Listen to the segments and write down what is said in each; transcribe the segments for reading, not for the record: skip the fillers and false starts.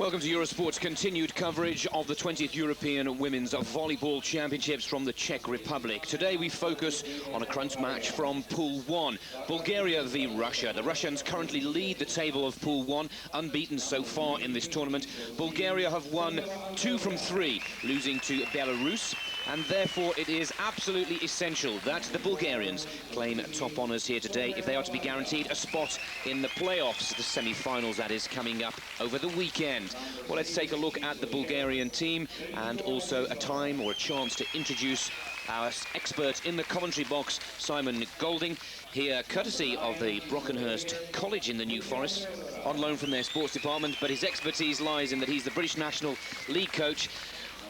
Welcome to Eurosport's continued coverage of the 20th European Women's Volleyball Championships from the Czech Republic. Today we focus on a crunch match from Pool 1, Bulgaria v Russia. The Russians currently lead the table of Pool 1, unbeaten so far in this tournament. Bulgaria have won 2 from 3, losing to Belarus, and therefore it is absolutely essential that the Bulgarians claim top honours here today if they are to be guaranteed a spot in the playoffs, the semi-finals that is coming up over the weekend. Well, let's take a look at the Bulgarian team and also a time or a chance to introduce our expert in the commentary box, Simon Golding, here courtesy of the Brockenhurst College in the New Forest, on loan from their sports department, but his expertise lies in that he's the British National League coach.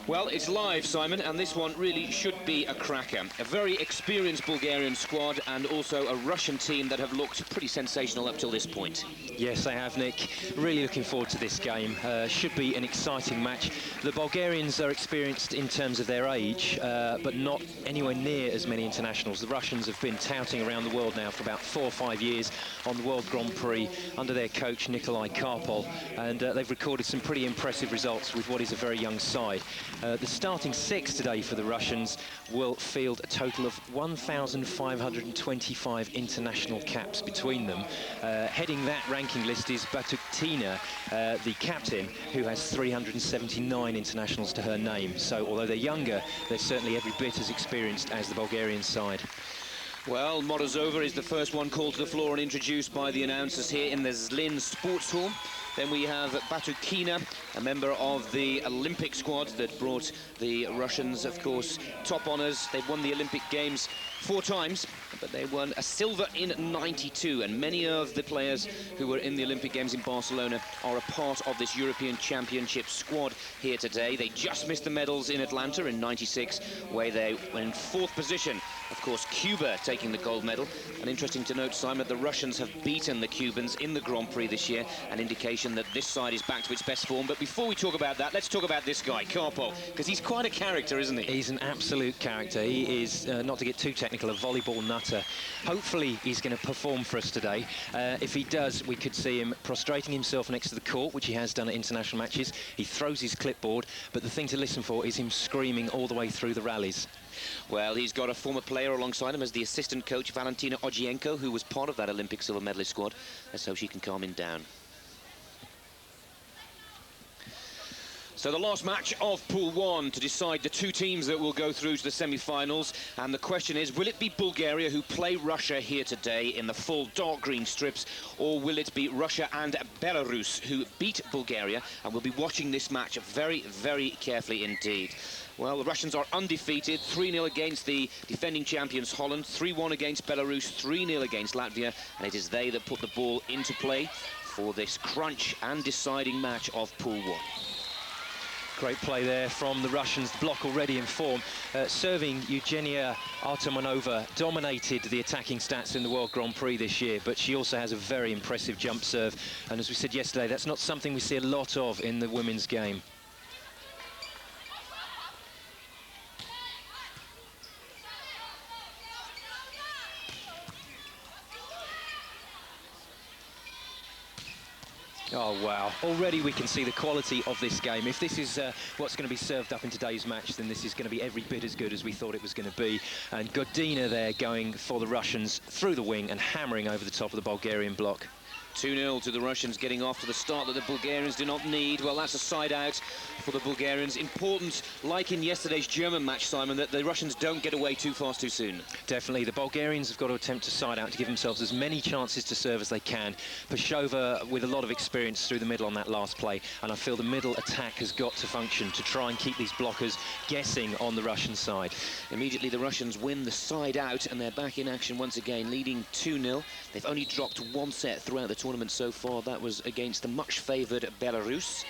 Well, it's live, Simon, and this one really should be a cracker. A very experienced Bulgarian squad and also a Russian team that have looked pretty sensational up till this point. Yes, they have, Nick. Really looking forward to this game. Should be an exciting match. The Bulgarians are experienced in terms of their age, but not anywhere near as many internationals. The Russians have been touting around the world now for about 4 or 5 years on the World Grand Prix under their coach, Nikolai Karpol, and they've recorded some pretty impressive results with what is a very young side. The starting 6 today for the Russians will field a total of 1,525 international caps between them. Heading that ranking list is Batutina, the captain, who has 379 internationals to her name. So although they're younger, they're certainly every bit as experienced as the Bulgarian side. Well, Morozova is the first one called to the floor and introduced by the announcers here in the Zlin Sports Hall. Then we have Batutina, a member of the Olympic squad that brought the Russians, of course, top honours. They've won the Olympic Games 4 times, but they won a silver in '92, and many of the players who were in the Olympic Games in Barcelona are a part of this European Championship squad here today. They just missed the medals in Atlanta in '96, where they were in 4th position. Of course, Cuba taking the gold medal. And interesting to note, Simon, that the Russians have beaten the Cubans in the Grand Prix this year, an indication that this side is back to its best form. But before we talk about that, let's talk about this guy, Karpol, because he's quite a character, isn't he? He's an absolute character. He is, not to get too technical, a volleyball nutter. Hopefully he's going to perform for us today. If he does, we could see him prostrating himself next to the court, which he has done at international matches. He throws his clipboard, but the thing to listen for is him screaming all the way through the rallies. Well, he's got a former player alongside him as the assistant coach, Valentina Ogienko, who was part of that Olympic silver medalist squad. Let's hope she can calm him down. So the last match of Pool 1 to decide the 2 teams that will go through to the semi-finals. And the question is, will it be Bulgaria who play Russia here today in the full dark green strips, or will it be Russia and Belarus who beat Bulgaria? And we'll be watching this match very, very carefully indeed. Well, the Russians are undefeated, 3-0 against the defending champions Holland, 3-1 against Belarus, 3-0 against Latvia, and it is they that put the ball into play for this crunch and deciding match of Pool 1. Great play there from the Russians, the block already in form. Serving Eugenia Artemonova dominated the attacking stats in the World Grand Prix this year, but she also has a very impressive jump serve. And as we said yesterday, that's not something we see a lot of in the women's game. Oh, wow. Already we can see the quality of this game. If this is what's going to be served up in today's match, then this is going to be every bit as good as we thought it was going to be. And Godina there going for the Russians through the wing and hammering over the top of the Bulgarian block. 2-0 to the Russians, getting off to the start that the Bulgarians do not need. Well, that's a side out for the Bulgarians. Important, like in yesterday's German match, Simon, that the Russians don't get away too fast too soon. Definitely. The Bulgarians have got to attempt to side out to give themselves as many chances to serve as they can. Pashova with a lot of experience through the middle on that last play, and I feel the middle attack has got to function to try and keep these blockers guessing on the Russian side. Immediately the Russians win the side out, and they're back in action once again, leading 2-0. They've only dropped 1 set throughout the tournament so far. That was against the much favoured Belarus.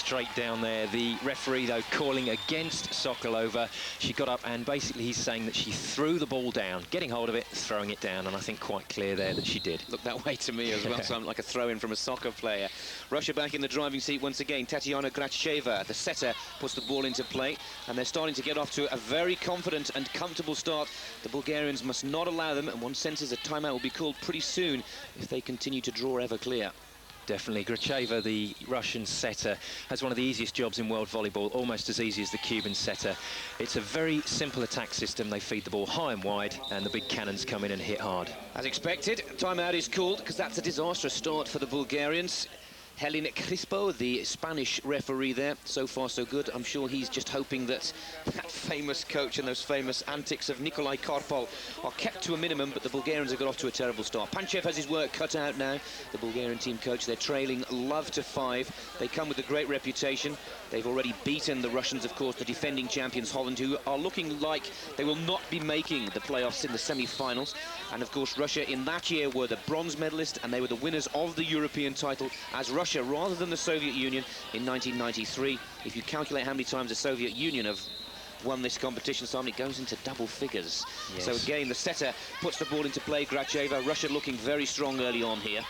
straight down there. The referee, though, calling against Sokolova. She got up and basically he's saying that she threw the ball down, getting hold of it, throwing it down, and I think quite clear there that she did. Looked that way to me as well, something like a throw-in from a soccer player. Russia back in the driving seat once again. Tatiana Gracheva, the setter, puts the ball into play, and they're starting to get off to a very confident and comfortable start. The Bulgarians must not allow them, and one senses a timeout will be called pretty soon if they continue to draw ever clear. Definitely. Gracheva, the Russian setter, has one of the easiest jobs in world volleyball, almost as easy as the Cuban setter. It's a very simple attack system. They feed the ball high and wide, and the big cannons come in and hit hard. As expected, timeout is called because that's a disastrous start for the Bulgarians. Helene Crispo, the Spanish referee there. So far, so good. I'm sure he's just hoping that that famous coach and those famous antics of Nikolai Karpov are kept to a minimum, but the Bulgarians have got off to a terrible start. Panchev has his work cut out now. The Bulgarian team coach, they're trailing love to 5. They come with a great reputation. They've already beaten the Russians, of course, the defending champions Holland, who are looking like they will not be making the playoffs in the semi-finals. And, of course, Russia in that year were the bronze medalist, and they were the winners of the European title as Russia, rather than the Soviet Union in 1993. If you calculate how many times the Soviet Union have won this competition, Simon, it goes into double figures. Yes. So again, the setter puts the ball into play, Gracheva. Russia looking very strong early on here.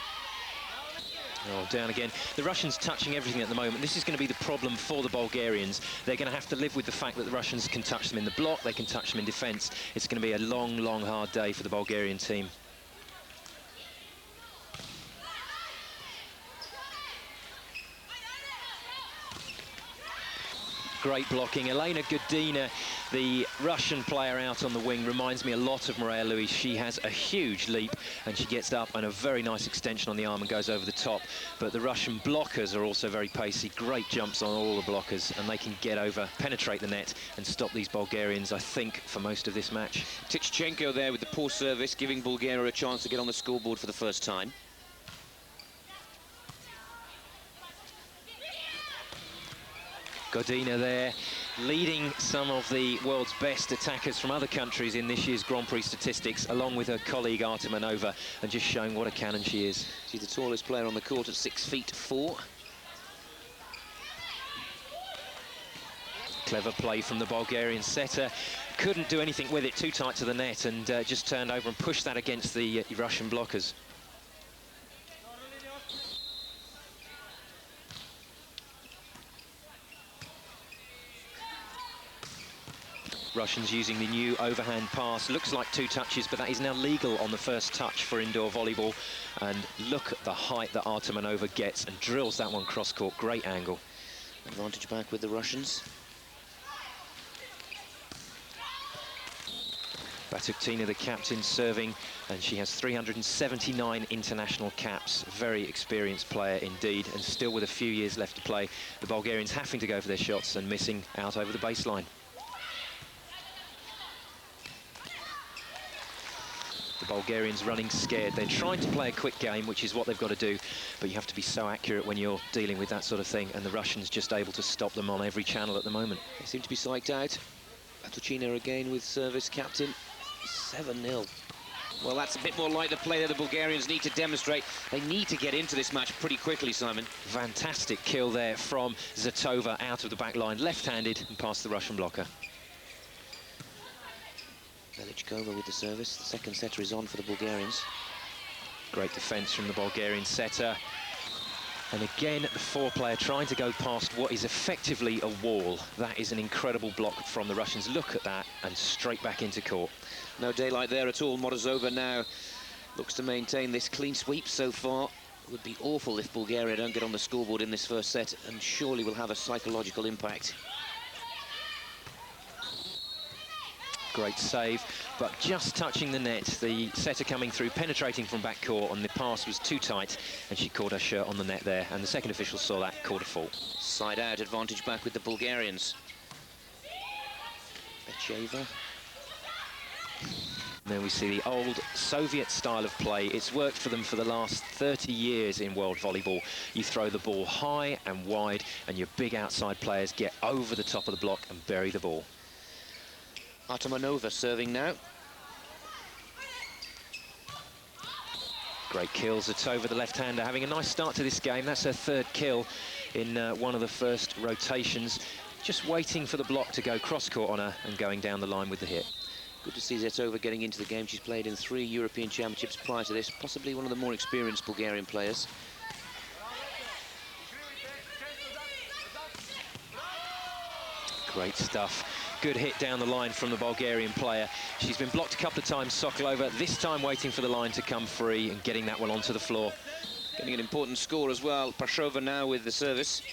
Oh, down again. The Russians touching everything at the moment. This is going to be the problem for the Bulgarians. They're going to have to live with the fact that the Russians can touch them in the block, they can touch them in defence. It's going to be a long, long, hard day for the Bulgarian team. Great blocking. Elena Godina, the Russian player out on the wing, reminds me a lot of Maria Louise. She has a huge leap and she gets up and a very nice extension on the arm and goes over the top. But the Russian blockers are also very pacey. Great jumps on all the blockers, and they can get over, penetrate the net and stop these Bulgarians, I think, for most of this match. Tichchenko there with the poor service, giving Bulgaria a chance to get on the scoreboard for the first time. Godina there, leading some of the world's best attackers from other countries in this year's Grand Prix statistics, along with her colleague Artemanova, and just showing what a cannon she is. She's the tallest player on the court at 6'4". Clever play from the Bulgarian setter. Couldn't do anything with it, too tight to the net, and just turned over and pushed that against the Russian blockers. Russians using the new overhand pass. Looks like 2 touches, but that is now legal on the first touch for indoor volleyball. And look at the height that Artemanova gets and drills that one cross-court. Great angle. Advantage back with the Russians. Batuktina, the captain, serving, and she has 379 international caps. Very experienced player indeed, and still with a few years left to play. The Bulgarians having to go for their shots and missing out over the baseline. The Bulgarians running scared. They're trying to play a quick game, which is what they've got to do, but you have to be so accurate when you're dealing with that sort of thing, and the Russians just able to stop them on every channel at the moment. They seem to be psyched out. Batuktina again with service, captain. 7-0. Well, that's a bit more like the play that the Bulgarians need to demonstrate. They need to get into this match pretty quickly, Simon. Fantastic kill there from Zatova out of the back line, left-handed and past the Russian blocker. Velichkova with the service. The second setter is on for the Bulgarians. Great defence from the Bulgarian setter. And again, the 4-player trying to go past what is effectively a wall. That is an incredible block from the Russians. Look at that, and straight back into court. No daylight there at all. Morozova now looks to maintain this clean sweep so far. It would be awful if Bulgaria don't get on the scoreboard in this first set, and surely will have a psychological impact. Great save, but just touching the net. The setter coming through, penetrating from back court, and the pass was too tight, and she caught her shirt on the net there, and the second official saw that, called a fault. Side out, advantage back with the Bulgarians. Becheva. There we see the old Soviet style of play. It's worked for them for the last 30 years in world volleyball. You throw the ball high and wide, and your big outside players get over the top of the block and bury the ball. Artemanova serving now. Great kills. Zatova, the left-hander, having a nice start to this game. That's her 3rd kill. in one of the first rotations, just waiting for the block to go cross-court on her and going down the line with the hit. Good to see Zetova getting into the game. She's played in 3 European Championships prior to this, possibly one of the more experienced Bulgarian players. Great stuff. Good hit down the line from the Bulgarian player. She's been blocked a couple of times, Sokolova, this time waiting for the line to come free and getting that one onto the floor. Getting an important score as well. Pashova now with the service.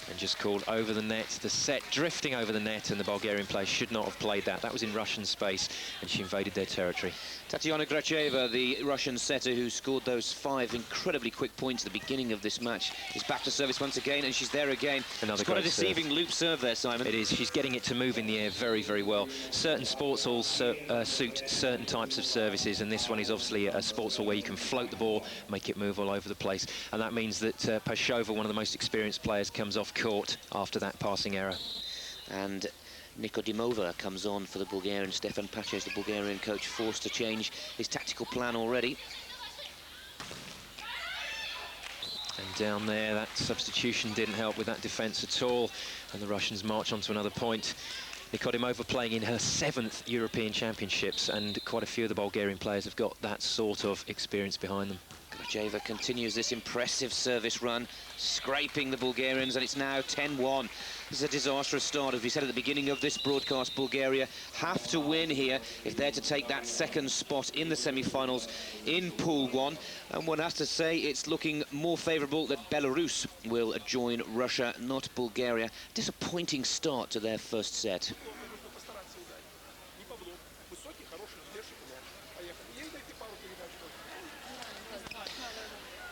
And just called over the net, the set drifting over the net, and the Bulgarian player should not have played that. That was in Russian space, and she invaded their territory. Tatiana Gracheva, the Russian setter who scored those 5 incredibly quick points at the beginning of this match, is back to service once again, and she's there again. Another It's quite a great deceiving loop serve there, Simon. It is. She's getting it to move in the air very, very well. Certain sports halls suit certain types of services, and this one is obviously a sports hall where you can float the ball, make it move all over the place, and that means that Pashova, one of the most experienced players, comes off court after that passing error. And Nikodimova comes on for the Bulgarian. Stefan Paches, the Bulgarian coach, forced to change his tactical plan already. And down there, that substitution didn't help with that defence at all, and the Russians march on to another point. Nikodimova playing in her 7th European Championships, and quite a few of the Bulgarian players have got that sort of experience behind them. Gracheva continues this impressive service run, scraping the Bulgarians, and it's now 10-1. This is a disastrous start. As we said at the beginning of this broadcast, Bulgaria have to win here if they're to take that 2nd spot in the semi-finals in Pool 1. And one has to say it's looking more favourable that Belarus will join Russia, not Bulgaria. Disappointing start to their first set.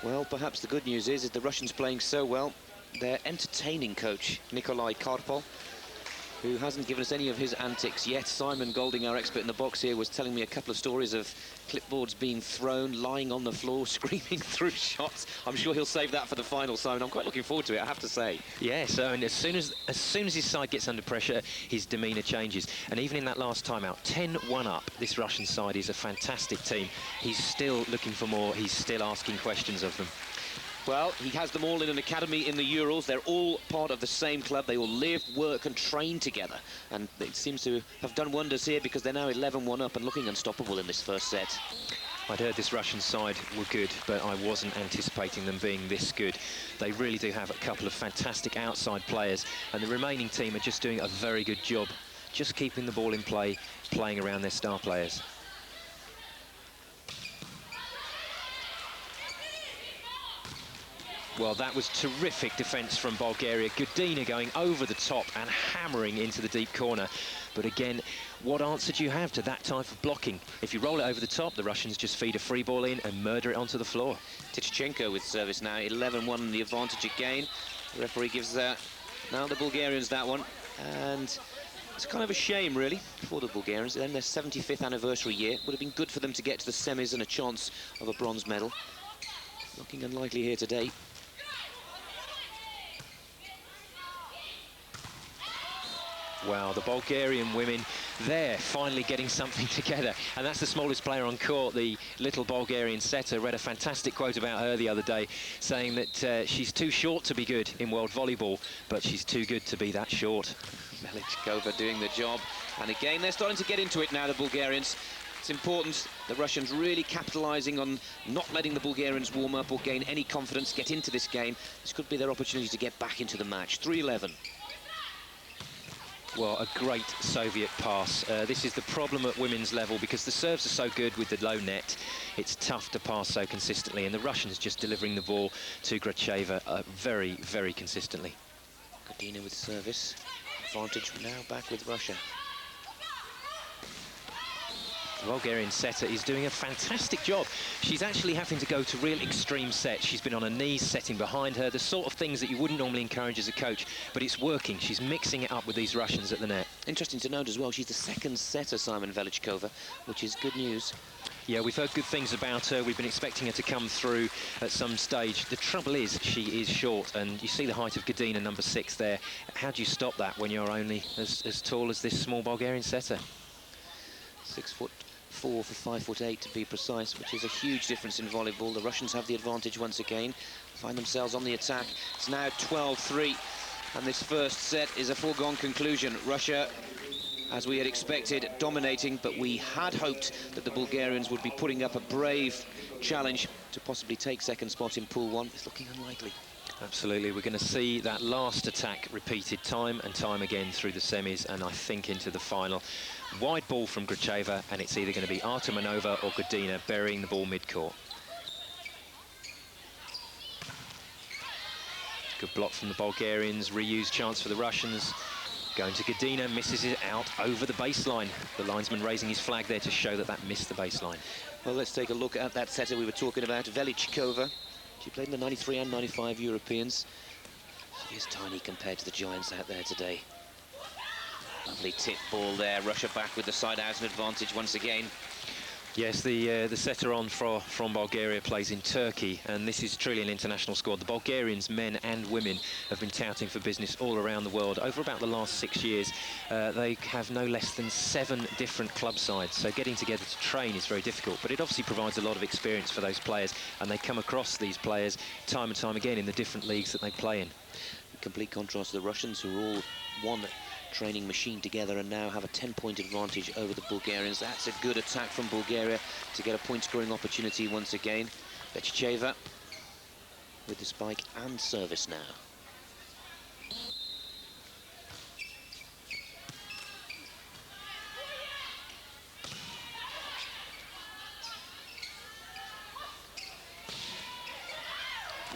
Well, perhaps the good news is the Russians playing so well, their entertaining coach, Nikolai Karpov, who hasn't given us any of his antics yet. Simon Golding, our expert in the box here, was telling me a couple of stories of clipboards being thrown, lying on the floor, screaming through shots. I'm sure he'll save that for the final, Simon. I'm quite looking forward to it, I have to say. Yeah, so and as soon as his side gets under pressure, his demeanour changes. And even in that last timeout, 10-1 up, this Russian side is a fantastic team. He's still looking for more. He's still asking questions of them. Well, he has them all in an academy in the Urals. They're all part of the same club. They all live, work and train together. And it seems to have done wonders here because they're now 11-1 up and looking unstoppable in this first set. I'd heard this Russian side were good, but I wasn't anticipating them being this good. They really do have a couple of fantastic outside players, and the remaining team are just doing a very good job, just keeping the ball in play, playing around their star players. Well, that was terrific defence from Bulgaria. Gudina going over the top and hammering into the deep corner. But again, what answer do you have to that type of blocking? If you roll it over the top, the Russians just feed a free ball in and murder it onto the floor. Tichchenko with service now, 11-1 in the advantage again. The referee gives now the Bulgarians that one. And it's kind of a shame, really, for the Bulgarians. Then their 75th anniversary year. Would have been good for them to get to the semis and a chance of a bronze medal. Looking unlikely here today. Wow, the Bulgarian women, they're finally getting something together. And that's the smallest player on court, the little Bulgarian setter. Read a fantastic quote about her the other day, saying that she's too short to be good in world volleyball, but she's too good to be that short. Melichkova doing the job. And again, they're starting to get into it now, the Bulgarians. It's important, the Russians really capitalising on not letting the Bulgarians warm up or gain any confidence, get into this game. This could be their opportunity to get back into the match. 3-11. Well, a great Soviet pass. This is the problem at women's level because the serves are so good with the low net. It's tough to pass so consistently, and the Russians just delivering the ball to Gracheva very, very consistently. Gudina with service. Advantage now back with Russia. The Bulgarian setter is doing a fantastic job. She's actually having to go to real extreme sets. She's been on her knees, setting behind her, the sort of things that you wouldn't normally encourage as a coach, but it's working. She's mixing it up with these Russians at the net. Interesting to note as well, she's the 2nd setter, Simon Velichkova, which is good news. Yeah, we've heard good things about her. We've been expecting her to come through at some stage. The trouble is, she is short, and you see the height of Godina, number 6 there. How do you stop that when you're only as tall as this small Bulgarian setter? 6'4" for 5'8" to be precise, which is a huge difference in volleyball. The Russians have the advantage once again, find themselves on the attack. It's now 12-3, and this first set is a foregone conclusion. Russia, as we had expected, dominating, but we had hoped that the Bulgarians would be putting up a brave challenge to possibly take second spot in Pool 1. It's looking unlikely. Absolutely, we're going to see that last attack repeated time and time again through the semis, and I think into the final. Wide ball from Gracheva, and it's either going to be Artemanova or Godina burying the ball mid-court. Good block from the Bulgarians, reused chance for the Russians. Going to Godina, misses it out over the baseline. The linesman raising his flag there to show that that missed the baseline. Well, let's take a look at that setter we were talking about, Velichkova. She played in the 93 and 95 Europeans. She is tiny compared to the giants out there today. Lovely tip ball there. Russia back with the side-out advantage once again. Yes, the setter on from Bulgaria plays in Turkey, and this is truly an international squad. The Bulgarians, men and women, have been touting for business all around the world. Over about the last 6 years, they have no less than 7 different club sides, so getting together to train is very difficult, but it obviously provides a lot of experience for those players, and they come across these players time and time again in the different leagues that they play in. In complete contrast to the Russians, who are all one training machine together and now have a 10-point advantage over the Bulgarians. That's a good attack from Bulgaria to get a point-scoring opportunity once again. Velichkova with the spike and service now.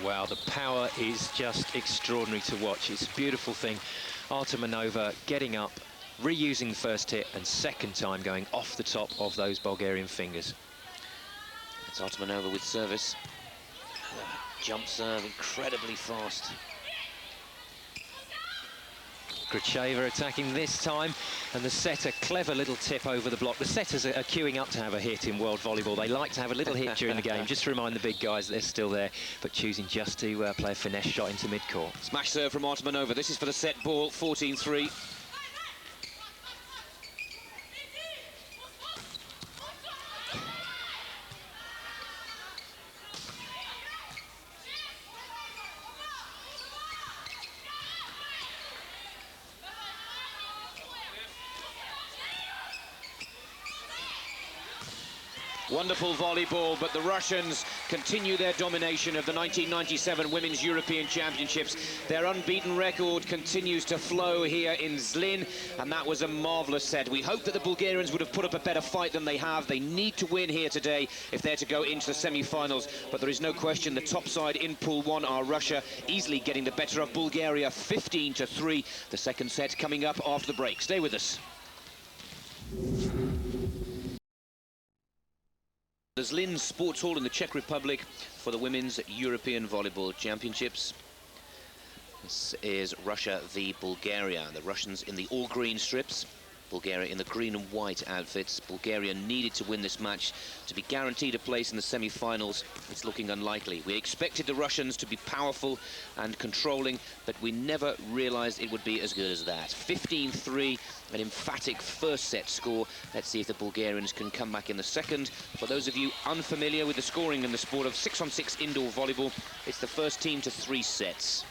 Wow, the power is just extraordinary to watch. It's a beautiful thing. Artemanova getting up, reusing the first hit, and second time going off the top of those Bulgarian fingers. That's Artemanova with service. Jump serve, incredibly fast. Gracheva attacking this time, and the setter, clever little tip over the block. The setters are queuing up to have a hit in world volleyball. They like to have a little hit during the game, just to remind the big guys that they're still there, but choosing just to play a finesse shot into mid-court. Smash serve from Artemanova. This is for the set ball, 14-3. Wonderful volleyball, but the Russians continue their domination of the 1997 Women's European Championships. Their unbeaten record continues to flow here in Zlin, and that was a marvellous set. We hope that the Bulgarians would have put up a better fight than they have. They need to win here today if they're to go into the semi-finals, but there is no question the top side in Pool 1 are Russia, easily getting the better of Bulgaria, 15-3. The second set coming up after the break. Stay with us. The Zlin Sports Hall in the Czech Republic for the Women's European Volleyball Championships. This is Russia v Bulgaria. The Russians in the all-green strips, Bulgaria in the green and white outfits. Bulgaria needed to win this match to be guaranteed a place in the semi-finals. It's looking unlikely. We expected the Russians to be powerful and controlling, but we never realized it would be as good as that. 15-3, an emphatic first set score. Let's see if the Bulgarians can come back in the second. For those of you unfamiliar with the scoring in the sport of 6-on-6 indoor volleyball, it's the first team to 3 sets.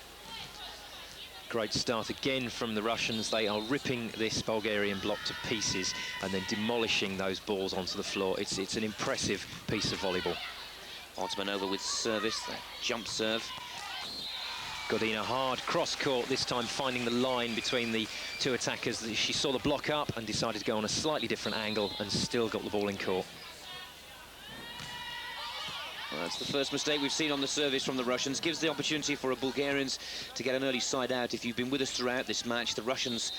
Great start again from the Russians. They are ripping this Bulgarian block to pieces and then demolishing those balls onto the floor. It's an impressive piece of volleyball. Artemanova with service, that jump serve. Godina hard, cross-court, this time finding the line between the two attackers. She saw the block up and decided to go on a slightly different angle and still got the ball in court. Well, that's the first mistake we've seen on the service from the Russians. Gives the opportunity for the Bulgarians to get an early side out. If you've been with us throughout this match, the Russians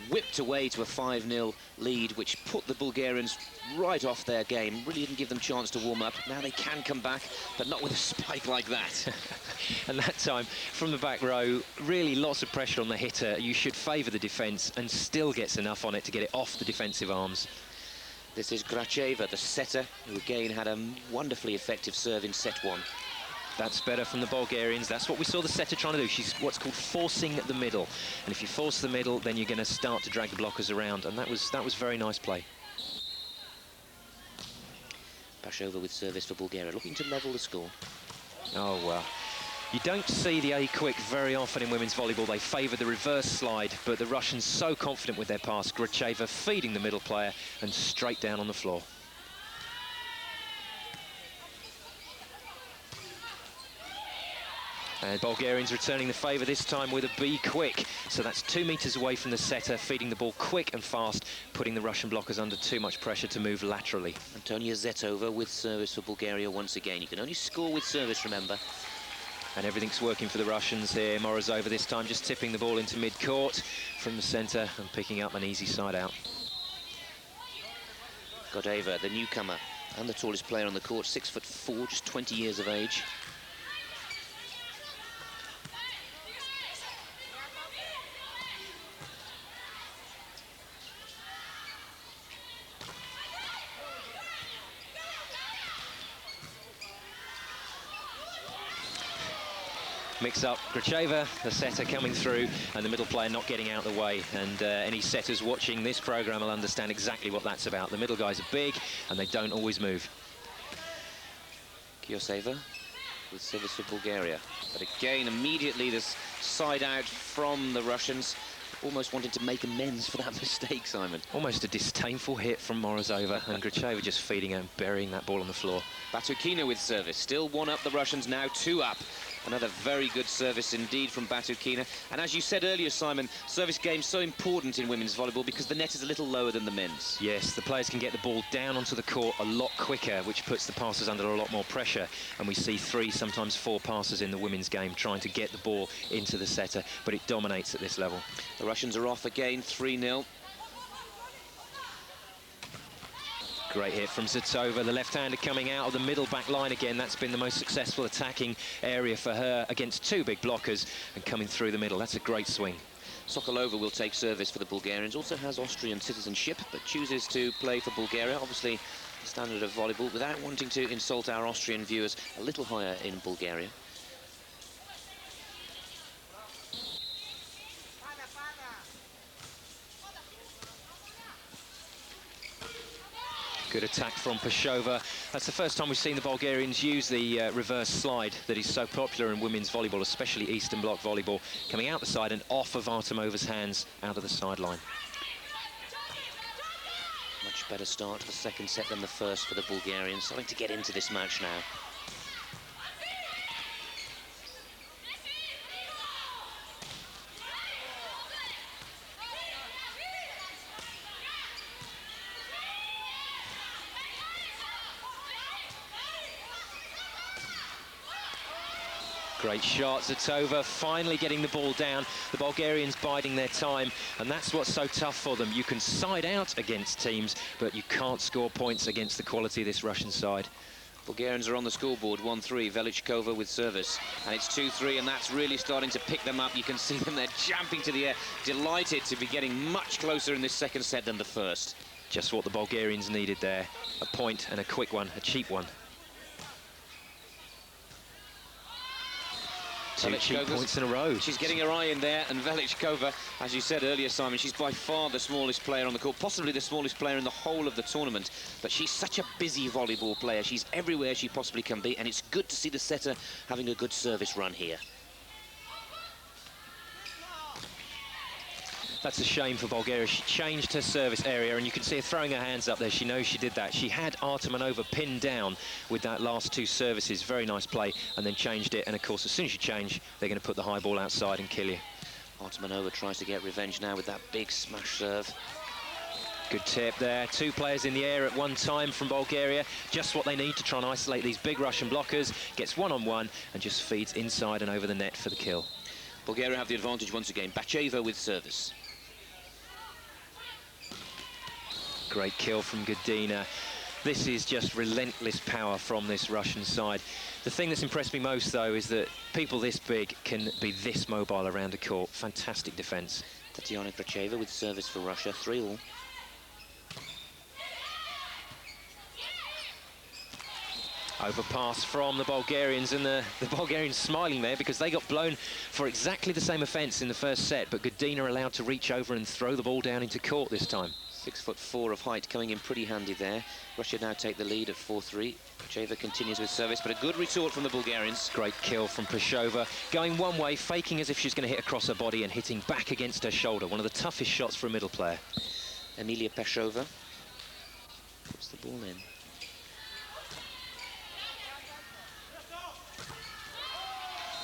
whipped away to a 5-0 lead, which put the Bulgarians right off their game. Really didn't give them a chance to warm up. Now they can come back, but not with a spike like that. And that time, from the back row, really lots of pressure on the hitter. You should favour the defence, and still gets enough on it to get it off the defensive arms. This is Gracheva, the setter, who again had a wonderfully effective serve in set one. That's better from the Bulgarians. That's what we saw the setter trying to do. She's what's called forcing the middle. And if you force the middle, then you're going to start to drag the blockers around. And that was very nice play. Pashova with service for Bulgaria, looking to level the score. Oh, well. You don't see the A-quick very often in women's volleyball. They favour the reverse slide, but the Russians so confident with their pass. Gracheva feeding the middle player and straight down on the floor. And Bulgarians returning the favour this time with a B-quick. So that's 2 metres away from the setter, feeding the ball quick and fast, putting the Russian blockers under too much pressure to move laterally. Antonia Zetova with service for Bulgaria once again. You can only score with service, remember. And everything's working for the Russians here. Morozova this time just tipping the ball into mid-court from the centre and picking up an easy side out. Godeva, the newcomer and the tallest player on the court, 6'4", just 20 years of age. Mix up, Gracheva, the setter coming through, and the middle player not getting out of the way. And any setters watching this programme will understand exactly what that's about. The middle guys are big, and they don't always move. Kioseva with service for Bulgaria. But again, immediately this side out from the Russians, almost wanting to make amends for that mistake, Simon. Almost a disdainful hit from Morozova, and Gracheva just feeding her and burying that ball on the floor. Batukina with service, still 1 up the Russians, now 2 up. Another very good service indeed from Batukina. And as you said earlier, Simon, service game's so important in women's volleyball because the net is a little lower than the men's. Yes, the players can get the ball down onto the court a lot quicker, which puts the passers under a lot more pressure. And we see 3, sometimes 4 passers in the women's game trying to get the ball into the setter, but it dominates at this level. The Russians are off again, 3-0. Great hit from Zetova, the left-hander coming out of the middle back line again. That's been the most successful attacking area for her against 2 big blockers and coming through the middle. That's a great swing. Sokolova will take service for the Bulgarians. Also has Austrian citizenship, but chooses to play for Bulgaria. Obviously, the standard of volleyball, without wanting to insult our Austrian viewers, a little higher in Bulgaria. Good attack from Pashova. That's the first time we've seen the Bulgarians use the reverse slide that is so popular in women's volleyball, especially Eastern Bloc volleyball, coming out the side and off of Artemova's hands out of the sideline. Much better start to the second set than the first for the Bulgarians, starting to get into this match now. Great shot, Zetova finally getting the ball down. The Bulgarians biding their time, and that's what's so tough for them. You can side out against teams, but you can't score points against the quality of this Russian side. Bulgarians are on the scoreboard, 1-3, Velichkova with service. And it's 2-3, and that's really starting to pick them up. You can see them there jumping to the air, delighted to be getting much closer in this second set than the first. Just what the Bulgarians needed there. A point and a quick one, a cheap one. 2 cheap points in a row. She's getting her eye in there, and Velichkova, as you said earlier, Simon, she's by far the smallest player on the court, possibly the smallest player in the whole of the tournament. But she's such a busy volleyball player. She's everywhere she possibly can be, and it's good to see the setter having a good service run here. That's a shame for Bulgaria. She changed her service area, and you can see her throwing her hands up there. She knows she did that. She had Artemonova pinned down with that last 2 services. Very nice play, and then changed it. And, of course, as soon as you change, they're going to put the high ball outside and kill you. Artemonova tries to get revenge now with that big smash serve. Good tip there. 2 players in the air at one time from Bulgaria. Just what they need to try and isolate these big Russian blockers. Gets one-on-one and just feeds inside and over the net for the kill. Bulgaria have the advantage once again. Bacheva with service. Great kill from Godina. This is just relentless power from this Russian side. The thing that's impressed me most, though, is that people this big can be this mobile around a court. Fantastic defence. Tatiana Gracheva with service for Russia, 3-all. Overpass from the Bulgarians, and the Bulgarians smiling there because they got blown for exactly the same offence in the first set, but Godina allowed to reach over and throw the ball down into court this time. 6'4" of height coming in pretty handy there. Russia now take the lead at 4-3. Gracheva continues with service, but a good retort from the Bulgarians. Great kill from Pashova, going one way, faking as if she's going to hit across her body and hitting back against her shoulder. One of the toughest shots for a middle player. Emilia Pashova puts the ball in.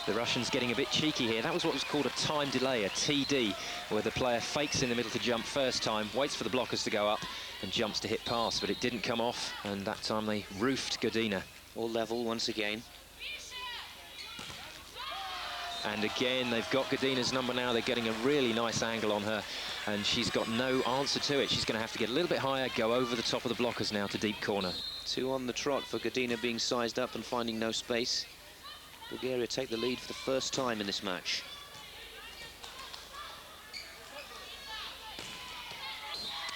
The Russians getting a bit cheeky here. That was what was called a time delay, a TD, where the player fakes in the middle to jump first time, waits for the blockers to go up and jumps to hit pass, but it didn't come off, and that time they roofed Godina. All level once again. And again, they've got Godina's number now. They're getting a really nice angle on her, and she's got no answer to it. She's going to have to get a little bit higher, go over the top of the blockers now to deep corner. 2 on the trot for Godina, being sized up and finding no space. Bulgaria take the lead for the first time in this match.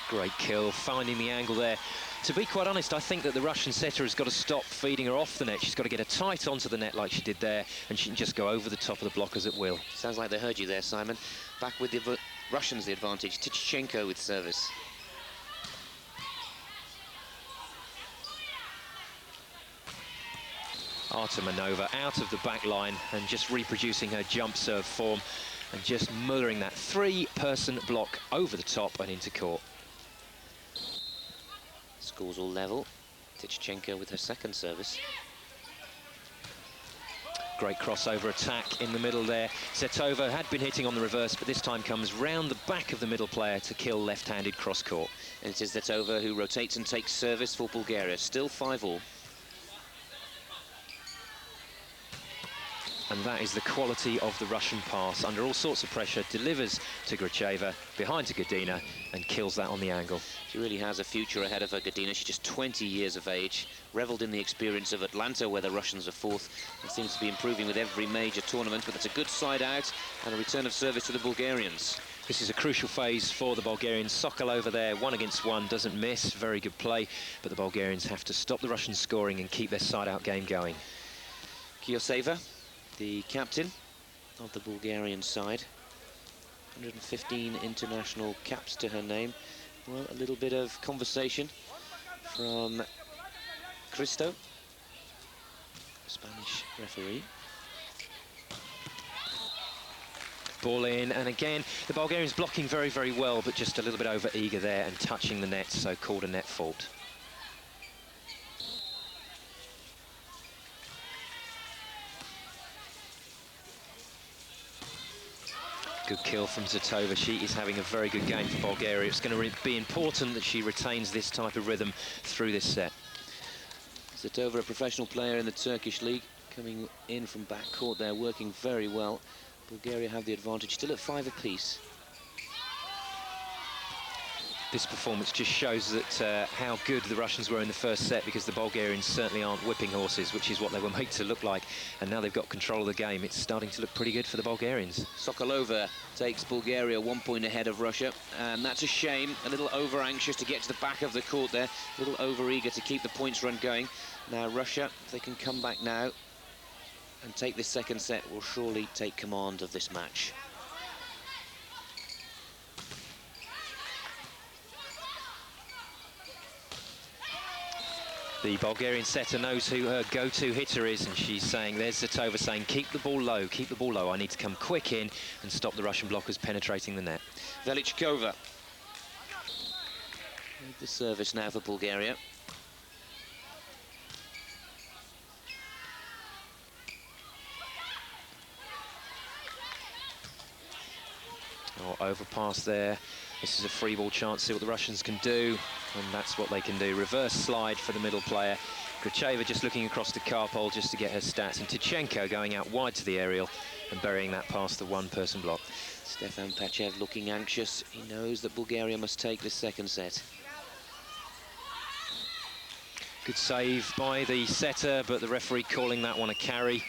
Great kill, finding the angle there. To be quite honest, I think that the Russian setter has got to stop feeding her off the net. She's got to get her tight onto the net like she did there, and she can just go over the top of the blockers at will. Sounds like they heard you there, Simon. Back with the Russians the advantage. Tkachenko with service. Artemanova out of the back line and just reproducing her jump serve form and just murdering that 3-person block over the top and into court. Scores all level. Tkachenko with her second service. Great crossover attack in the middle there. Zetova had been hitting on the reverse, but this time comes round the back of the middle player to kill left-handed cross-court. And it is Zetova who rotates and takes service for Bulgaria. Still 5-all. And that is the quality of the Russian pass. Under all sorts of pressure, delivers to Gracheva, behind to Godina, and kills that on the angle. She really has a future ahead of her, Godina. She's just 20 years of age, revelled in the experience of Atlanta, where the Russians are fourth, and seems to be improving with every major tournament, but that's a good side out, and a return of service to the Bulgarians. This is a crucial phase for the Bulgarians. Sokol over there, 1 against 1, doesn't miss, very good play, but the Bulgarians have to stop the Russians scoring and keep their side-out game going. Kioseva, the captain of the Bulgarian side, 115 international caps to her name. Well, a little bit of conversation from Christo, Spanish referee. Ball in, and again, the Bulgarians blocking very, very well, but just a little bit over-eager there and touching the net, so called a net fault. Good kill from Zetova. She is having a very good game for Bulgaria. It's going to be important that she retains this type of rhythm through this set. Zetova, a professional player in the Turkish league, coming in from back court there, working very well. Bulgaria have the advantage, still at 5 apiece. This performance just shows that how good the Russians were in the first set, because the Bulgarians certainly aren't whipping horses, which is what they were made to look like. And now they've got control of the game. It's starting to look pretty good for the Bulgarians. Sokolova takes Bulgaria 1 point ahead of Russia, and that's a shame. A little over-anxious to get to the back of the court there, a little over-eager to keep the points run going. Now Russia, if they can come back now and take this second set, will surely take command of this match. The Bulgarian setter knows who her go-to hitter is, and she's saying, there's Zetova saying, keep the ball low, keep the ball low. I need to come quick in and stop the Russian blockers penetrating the net. Velichkova. The service now for Bulgaria. Oh, overpass there. This is a free ball chance, see what the Russians can do, and that's what they can do. Reverse slide for the middle player. Gracheva just looking across to Karpol just to get her stats, and Tkachenko going out wide to the aerial and burying that past the 1-person block. Stefan Pachev looking anxious. He knows that Bulgaria must take this second set. Good save by the setter, but the referee calling that one a carry,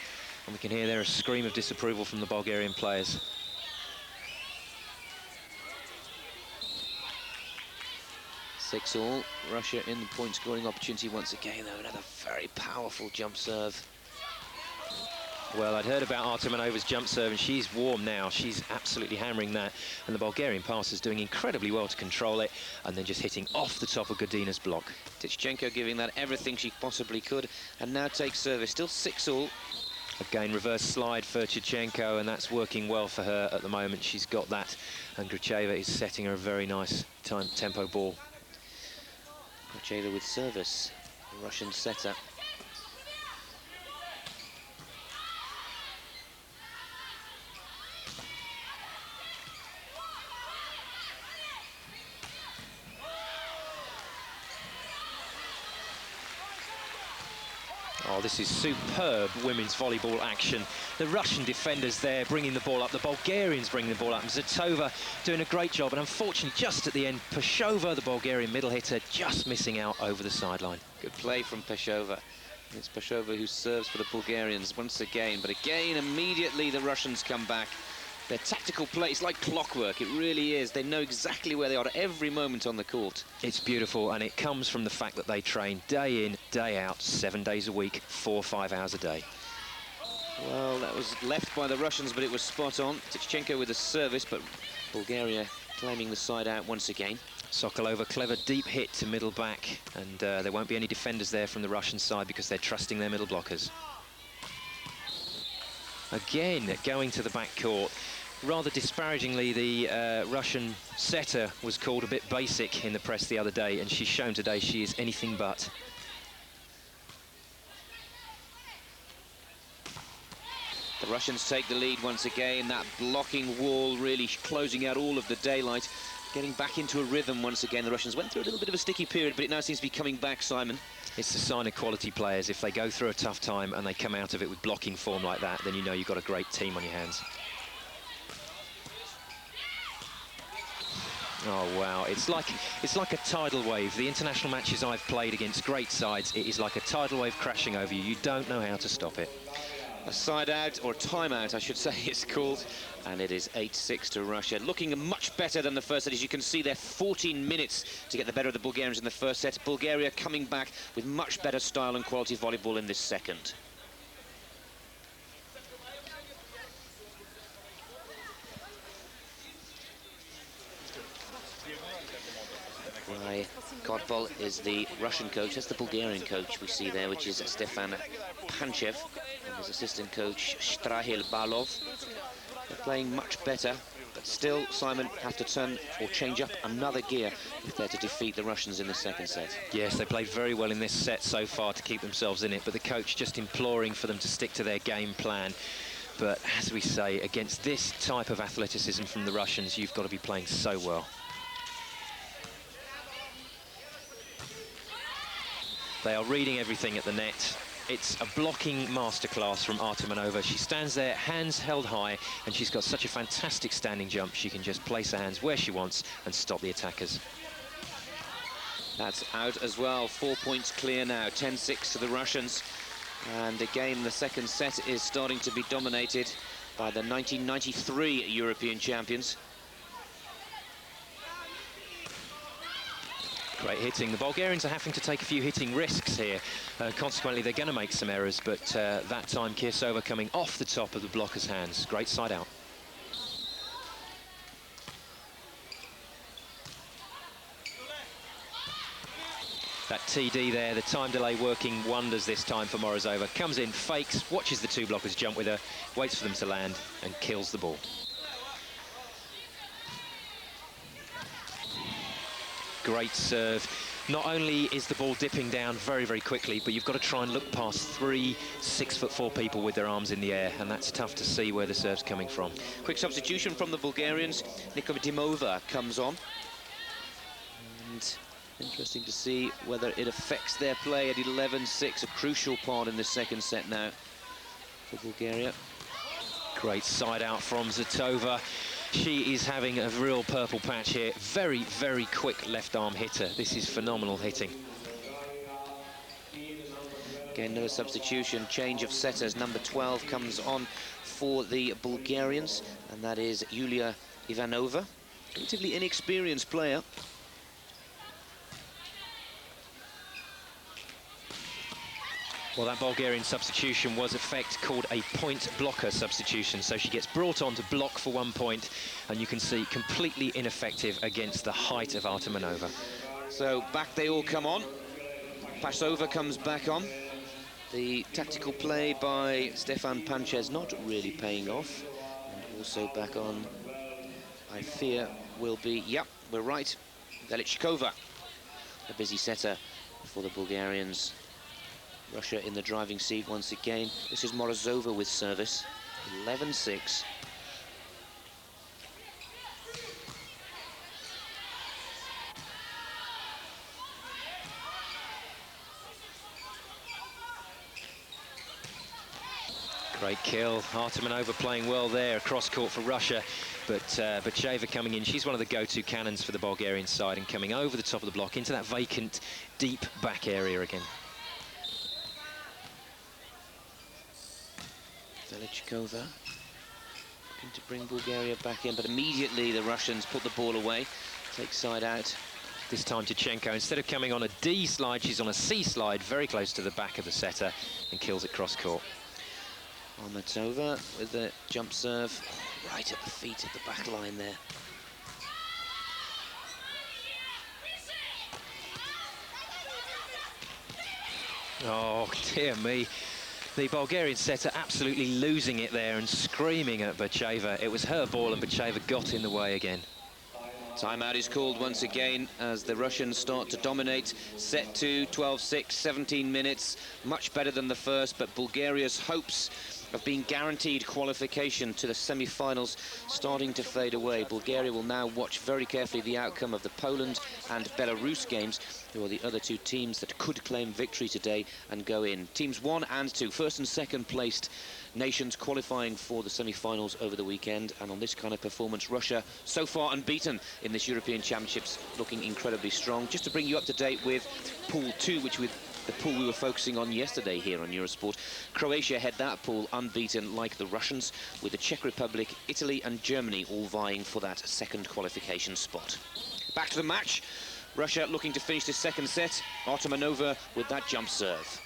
and we can hear there a scream of disapproval from the Bulgarian players. 6-all. Russia in the point scoring opportunity once again, though. Another very powerful jump serve. Well, I'd heard about Artemanova's jump serve, and she's warm now. She's absolutely hammering that. And the Bulgarian passer's doing incredibly well to control it, and then just hitting off the top of Godina's block. Tichenko giving that everything she possibly could, and now takes service. Still 6-all. Again, reverse slide for Tichenko, and that's working well for her at the moment. She's got that, and Gracheva is setting her a very nice tempo ball. Gracheva with service, the Russian setter. Oh, this is superb women's volleyball action. The Russian defenders there bringing the ball up, the Bulgarians bringing the ball up, and Zitova doing a great job. And unfortunately, just at the end, Peshova, the Bulgarian middle hitter, just missing out over the sideline. Good play from Peshova. It's Peshova who serves for the Bulgarians once again, but again, immediately the Russians come back. Their tactical play is like clockwork, it really is. They know exactly where they are at every moment on the court. It's beautiful, and it comes from the fact that they train day in, day out, 7 days a week, 4 or 5 hours a day. Well, that was left by the Russians, but it was spot on. Tichenko with the service, but Bulgaria claiming the side out once again. Sokolova, clever deep hit to middle back, and there won't be any defenders there from the Russian side because they're trusting their middle blockers. Again, going to the back court. Rather disparagingly, the Russian setter was called a bit basic in the press the other day, and she's shown today she is anything but. The Russians take the lead once again. That blocking wall really closing out all of the daylight. Getting back into a rhythm once again. The Russians went through a little bit of a sticky period, but it now seems to be coming back, Simon. It's the sign of quality players. If they go through a tough time and they come out of it with blocking form like that, then you know you've got a great team on your hands. Oh, wow. It's like a tidal wave. The international matches I've played against great sides, it is like a tidal wave crashing over you. You don't know how to stop it. A side out, or timeout, I should say, it's called. And it is 8-6 to Russia. Looking much better than the first set. As you can see, they're 14 minutes to get the better of the Bulgarians in the first set. Bulgaria coming back with much better style and quality volleyball in this second. Kodbol is the Russian coach. That's the Bulgarian coach we see there, which is Stefan Panchev, and his assistant coach Strahil Balov. They're playing much better, but still, Simon, have to turn or change up another gear if they're to defeat the Russians in the second set. Yes, they played very well in this set so far to keep themselves in it, but the coach just imploring for them to stick to their game plan. But as we say, against this type of athleticism from the Russians, you've got to be playing so well. They are reading everything at the net. It's a blocking masterclass from Artemanova. She stands there, hands held high, and she's got such a fantastic standing jump. She can just place her hands where she wants and stop the attackers. That's out as well. 4 points clear now. 10-6 to the Russians. And again, the second set is starting to be dominated by the 1993 European champions. Great hitting. The Bulgarians are having to take a few hitting risks here. Consequently, they're going to make some errors, but that time Kirsova coming off the top of the blocker's hands. Great side out. That TD there, the time delay working wonders this time for Morozova. Comes in, fakes, watches the two blockers jump with her, waits for them to land, and kills the ball. Great serve. Not only is the ball dipping down very, very quickly, but you've got to try and look past 3 6'4" people with their arms in the air, and that's tough to see where the serve's coming from. Quick substitution from the Bulgarians. Nikodimova comes on. And interesting to see whether it affects their play at 11-6, a crucial part in the second set now for Bulgaria. Great side out from Zitova. She is having a real purple patch here. Very, very quick left arm hitter. This is phenomenal hitting. Again, another substitution, change of setters. Number 12 comes on for the Bulgarians, and that is Yulia Ivanova. Relatively inexperienced player. Well, that Bulgarian substitution was, in effect, called a point blocker substitution. So she gets brought on to block for 1 point, and you can see completely ineffective against the height of Artemanova. So back they all come on. Pasova comes back on. The tactical play by Stefan Panchez not really paying off. And also back on, I fear, will be, yep, we're right, Velichkova, a busy setter for the Bulgarians. Russia in the driving seat once again. This is Morozova with service, 11-6. Great kill. Artemanova playing well there across court for Russia, but Bacheva coming in. She's one of the go-to cannons for the Bulgarian side and coming over the top of the block into that vacant, deep back area again. Velichkova looking to bring Bulgaria back in, but immediately the Russians put the ball away, take side out. This time Tichenko, instead of coming on a D slide, she's on a C slide, very close to the back of the setter, and kills it cross court. Almatova with the jump serve, right at the feet of the back line there. Oh, dear me. The Bulgarian setter absolutely losing it there and screaming at Bacheva. It was her ball and Bacheva got in the way again. Timeout is called once again as the Russians start to dominate. Set 2, 12-6, 17 minutes. Much better than the first, but Bulgaria's hopes of being guaranteed qualification to the semi-finals starting to fade away. Bulgaria will now watch very carefully the outcome of the Poland and Belarus games, who are the other two teams that could claim victory today and go in. Teams 1 and 2, first and second placed nations qualifying for the semi-finals over the weekend, and on this kind of performance, Russia so far unbeaten in this European Championships, looking incredibly strong. Just to bring you up to date with Pool 2, which with the pool we were focusing on yesterday here on Eurosport. Croatia head that pool unbeaten like the Russians, with the Czech Republic, Italy and Germany all vying for that second qualification spot. Back to the match. Russia looking to finish the second set. Artemanova with that jump serve.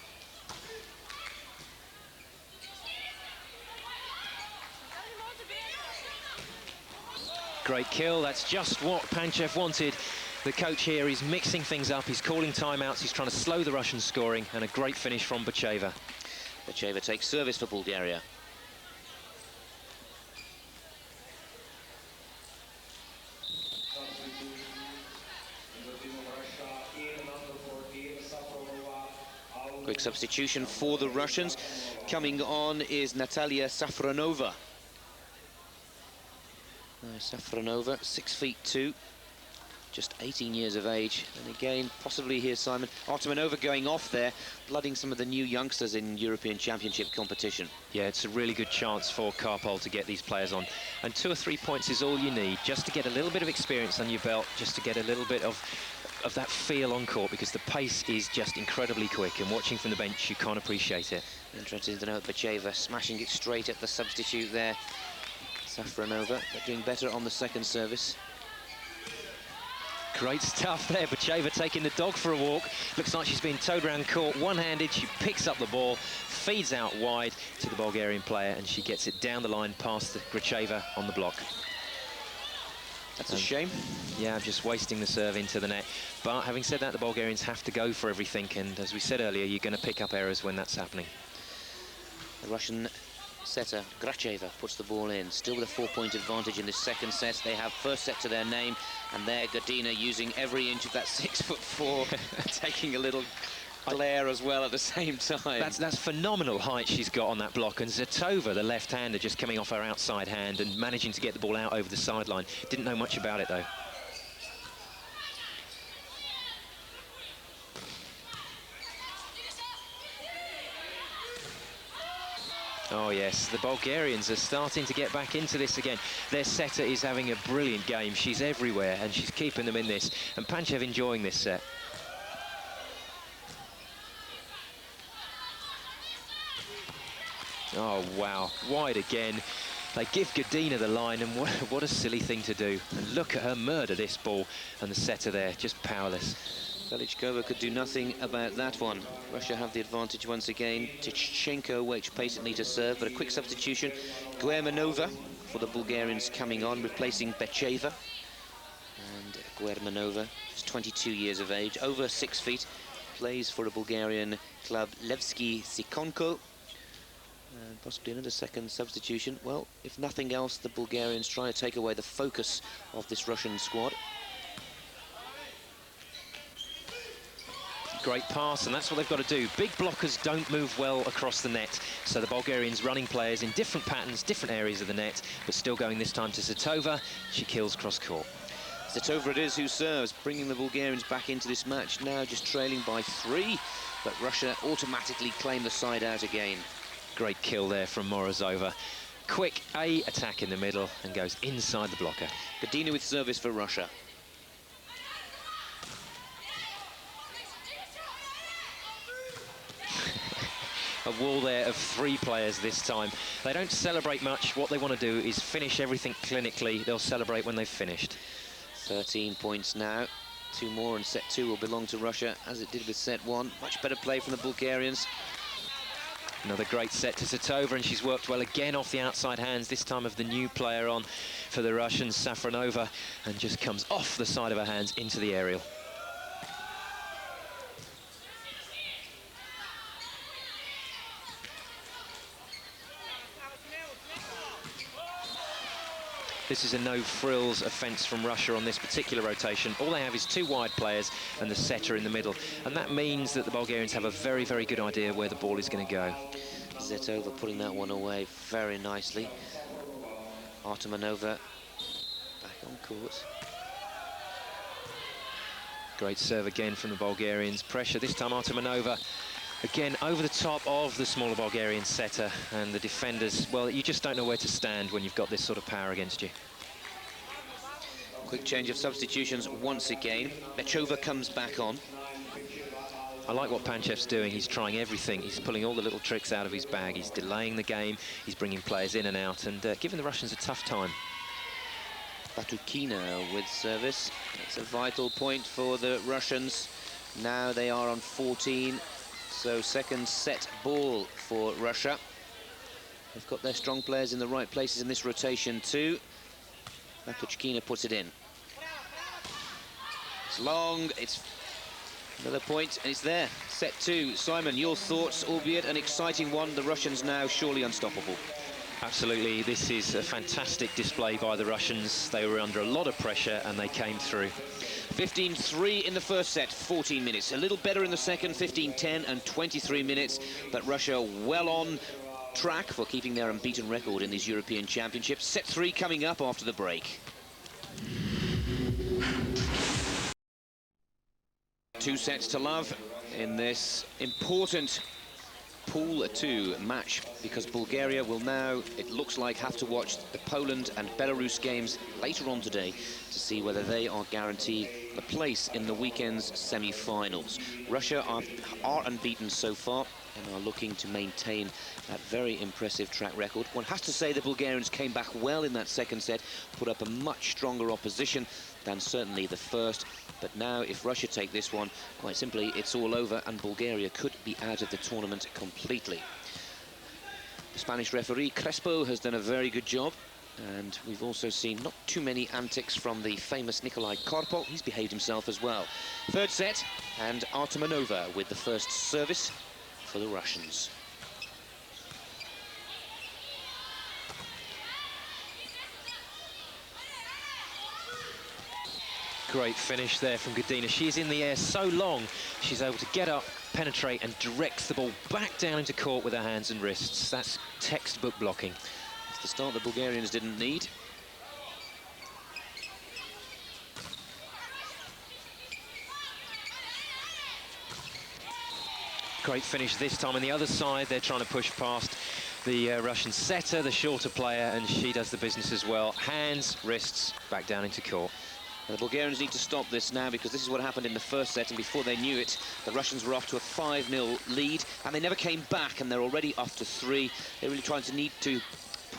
Great kill, that's just what Panchev wanted. The coach here is mixing things up, he's calling timeouts, he's trying to slow the Russian scoring, and a great finish from Bacheva. Bacheva takes service for Bulgaria. Quick substitution for the Russians. Coming on is Natalia Safronova. Safronova, 6'2", just 18 years of age. And again, possibly here, Simon, Artemanova going off there, blooding some of the new youngsters in European Championship competition. Yeah, it's a really good chance for Karpol to get these players on. And 2 or 3 points is all you need, just to get a little bit of experience on your belt, just to get a little bit of that feel on court, because the pace is just incredibly quick, and watching from the bench, you can't appreciate it. Interesting to note, Bacheva smashing it straight at the substitute there. Safronova, but doing better on the second service. Great stuff there, Bacheva taking the dog for a walk. Looks like she's been towed around court one-handed. She picks up the ball, feeds out wide to the Bulgarian player, and she gets it down the line past Gracheva on the block. That's a shame. Yeah, just wasting the serve into the net. But having said that, the Bulgarians have to go for everything, and as we said earlier, you're going to pick up errors when that's happening. The Russian setter, Gracheva, puts the ball in. Still with a 4-point advantage in this second set. They have first set to their name, and there Godina using every inch of that 6'4", taking a little glare as well at the same time. That's phenomenal height she's got on that block, and Zatova, the left-hander, just coming off her outside hand and managing to get the ball out over the sideline. Didn't know much about it, though. Oh, yes, the Bulgarians are starting to get back into this again. Their setter is having a brilliant game. She's everywhere, and she's keeping them in this. And Panchev enjoying this set. Oh, wow, wide again. They give Godina the line, and what a silly thing to do. And look at her murder this ball, and the setter there, just powerless. Velichkova could do nothing about that one. Russia have the advantage once again. Tichenko waits patiently to serve, but a quick substitution. Guermanova for the Bulgarians coming on, replacing Becheva. And Guermanova, just 22 years of age, over 6 feet, plays for a Bulgarian club, Levski Sikonko. And possibly another second substitution. Well, if nothing else, the Bulgarians try to take away the focus of this Russian squad. Great pass, and that's what they've got to do. Big blockers don't move well across the net, so the Bulgarians running players in different patterns, different areas of the net, but still going this time to Zitova. She kills cross court. Zitova it is who serves, bringing the Bulgarians back into this match, now just trailing by 3, but Russia automatically claim the side out again. Great kill there from Morozova. Quick A attack in the middle and goes inside the blocker. Godina with service for Russia. A wall there of 3 players this time. They don't celebrate much. What they want to do is finish everything clinically. They'll celebrate when they've finished. 13 points now. 2 more and set 2 will belong to Russia, as it did with set 1. Much better play from the Bulgarians. Another great set to Zitova, and she's worked well again off the outside hands, this time of the new player on for the Russians, Safronova, and just comes off the side of her hands into the aerial. This is a no-frills offence from Russia on this particular rotation. All they have is 2 wide players and the setter in the middle. And that means that the Bulgarians have a very, very good idea where the ball is going to go. Zitova putting that one away very nicely. Artemanova back on court. Great serve again from the Bulgarians. Pressure, this time Artemanova. Again, over the top of the smaller Bulgarian setter, and the defenders, well, you just don't know where to stand when you've got this sort of power against you. Quick change of substitutions once again. Bechova comes back on. I like what Panchev's doing. He's trying everything. He's pulling all the little tricks out of his bag. He's delaying the game. He's bringing players in and out and giving the Russians a tough time. Batukina with service. That's a vital point for the Russians. Now they are on 14. So second set ball for Russia. They've got their strong players in the right places in this rotation too. Batukina puts it in. It's long, it's another point, and it's there. Set 2. Simon, your thoughts, albeit an exciting one. The Russians now surely unstoppable. Absolutely, this is a fantastic display by the Russians. They were under a lot of pressure and they came through. 15-3 in the first set, 14 minutes. A little better in the second, 15-10 and 23 minutes. But Russia well on track for keeping their unbeaten record in these European Championships. Set 3 coming up after the break. 2 sets to love in this important Pool 2 match, because Bulgaria will now, it looks like, have to watch the Poland and Belarus games later on today to see whether they are guaranteed a place in the weekend's semi-finals. Russia are unbeaten so far and are looking to maintain that very impressive track record. One has to say the Bulgarians came back well in that second set, put up a much stronger opposition than certainly the first. But now, if Russia take this one, quite simply, it's all over, and Bulgaria could be out of the tournament completely. The Spanish referee, Crespo, has done a very good job, and we've also seen not too many antics from the famous Nikolai Karpov. He's behaved himself as well. Third set, and Artemanova with the first service for the Russians. Great finish there from Godina. She's in the air so long, she's able to get up, penetrate, and directs the ball back down into court with her hands and wrists. That's textbook blocking. It's the start the Bulgarians didn't need. Great finish this time on the other side. They're trying to push past the Russian setter, the shorter player, and she does the business as well. Hands, wrists, back down into court. The Bulgarians need to stop this now, because this is what happened in the first set, and before they knew it, the Russians were off to a 5-0 lead, and they never came back, and they're already off to 3. They're really trying to need to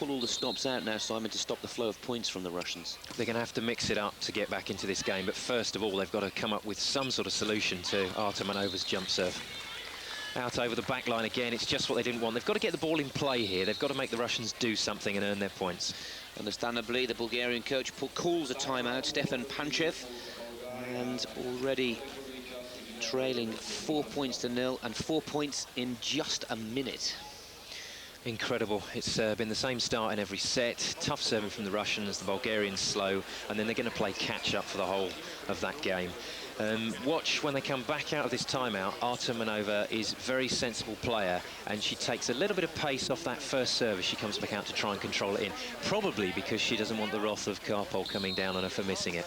pull all the stops out now, Simon, to stop the flow of points from the Russians. They're going to have to mix it up to get back into this game, but first of all, they've got to come up with some sort of solution to Artamanova's jump serve. Out over the back line again, it's just what they didn't want. They've got to get the ball in play here. They've got to make the Russians do something and earn their points. Understandably, the Bulgarian coach calls a timeout, Stefan Panchev, and already trailing 4 points to nil, and 4 points in just a minute. Incredible. It's been the same start in every set. Tough serving from the Russians, the Bulgarians slow, and then they're going to play catch-up for the whole of that game. Watch when they come back out of this timeout. Artamanova is a very sensible player, and she takes a little bit of pace off that first service. She comes back out to try and control it in, probably because she doesn't want the wrath of Karpol coming down on her for missing it.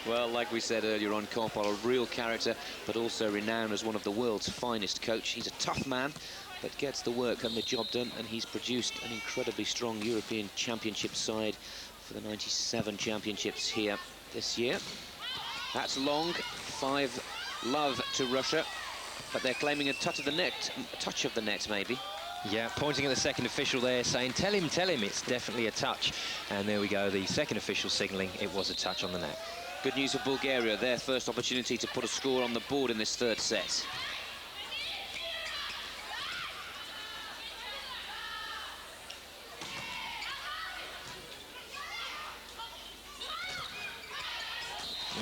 Well, like we said earlier on, Karpol, a real character, but also renowned as one of the world's finest coach. He's a tough man, but gets the work and the job done, and he's produced an incredibly strong European Championship side for the 97 championships here this year. That's long, 5-love to Russia, but they're claiming a touch of the net, maybe. Yeah, pointing at the second official there, saying, tell him, it's definitely a touch. And there we go, the second official signalling it was a touch on the net. Good news for Bulgaria, their first opportunity to put a score on the board in this third set.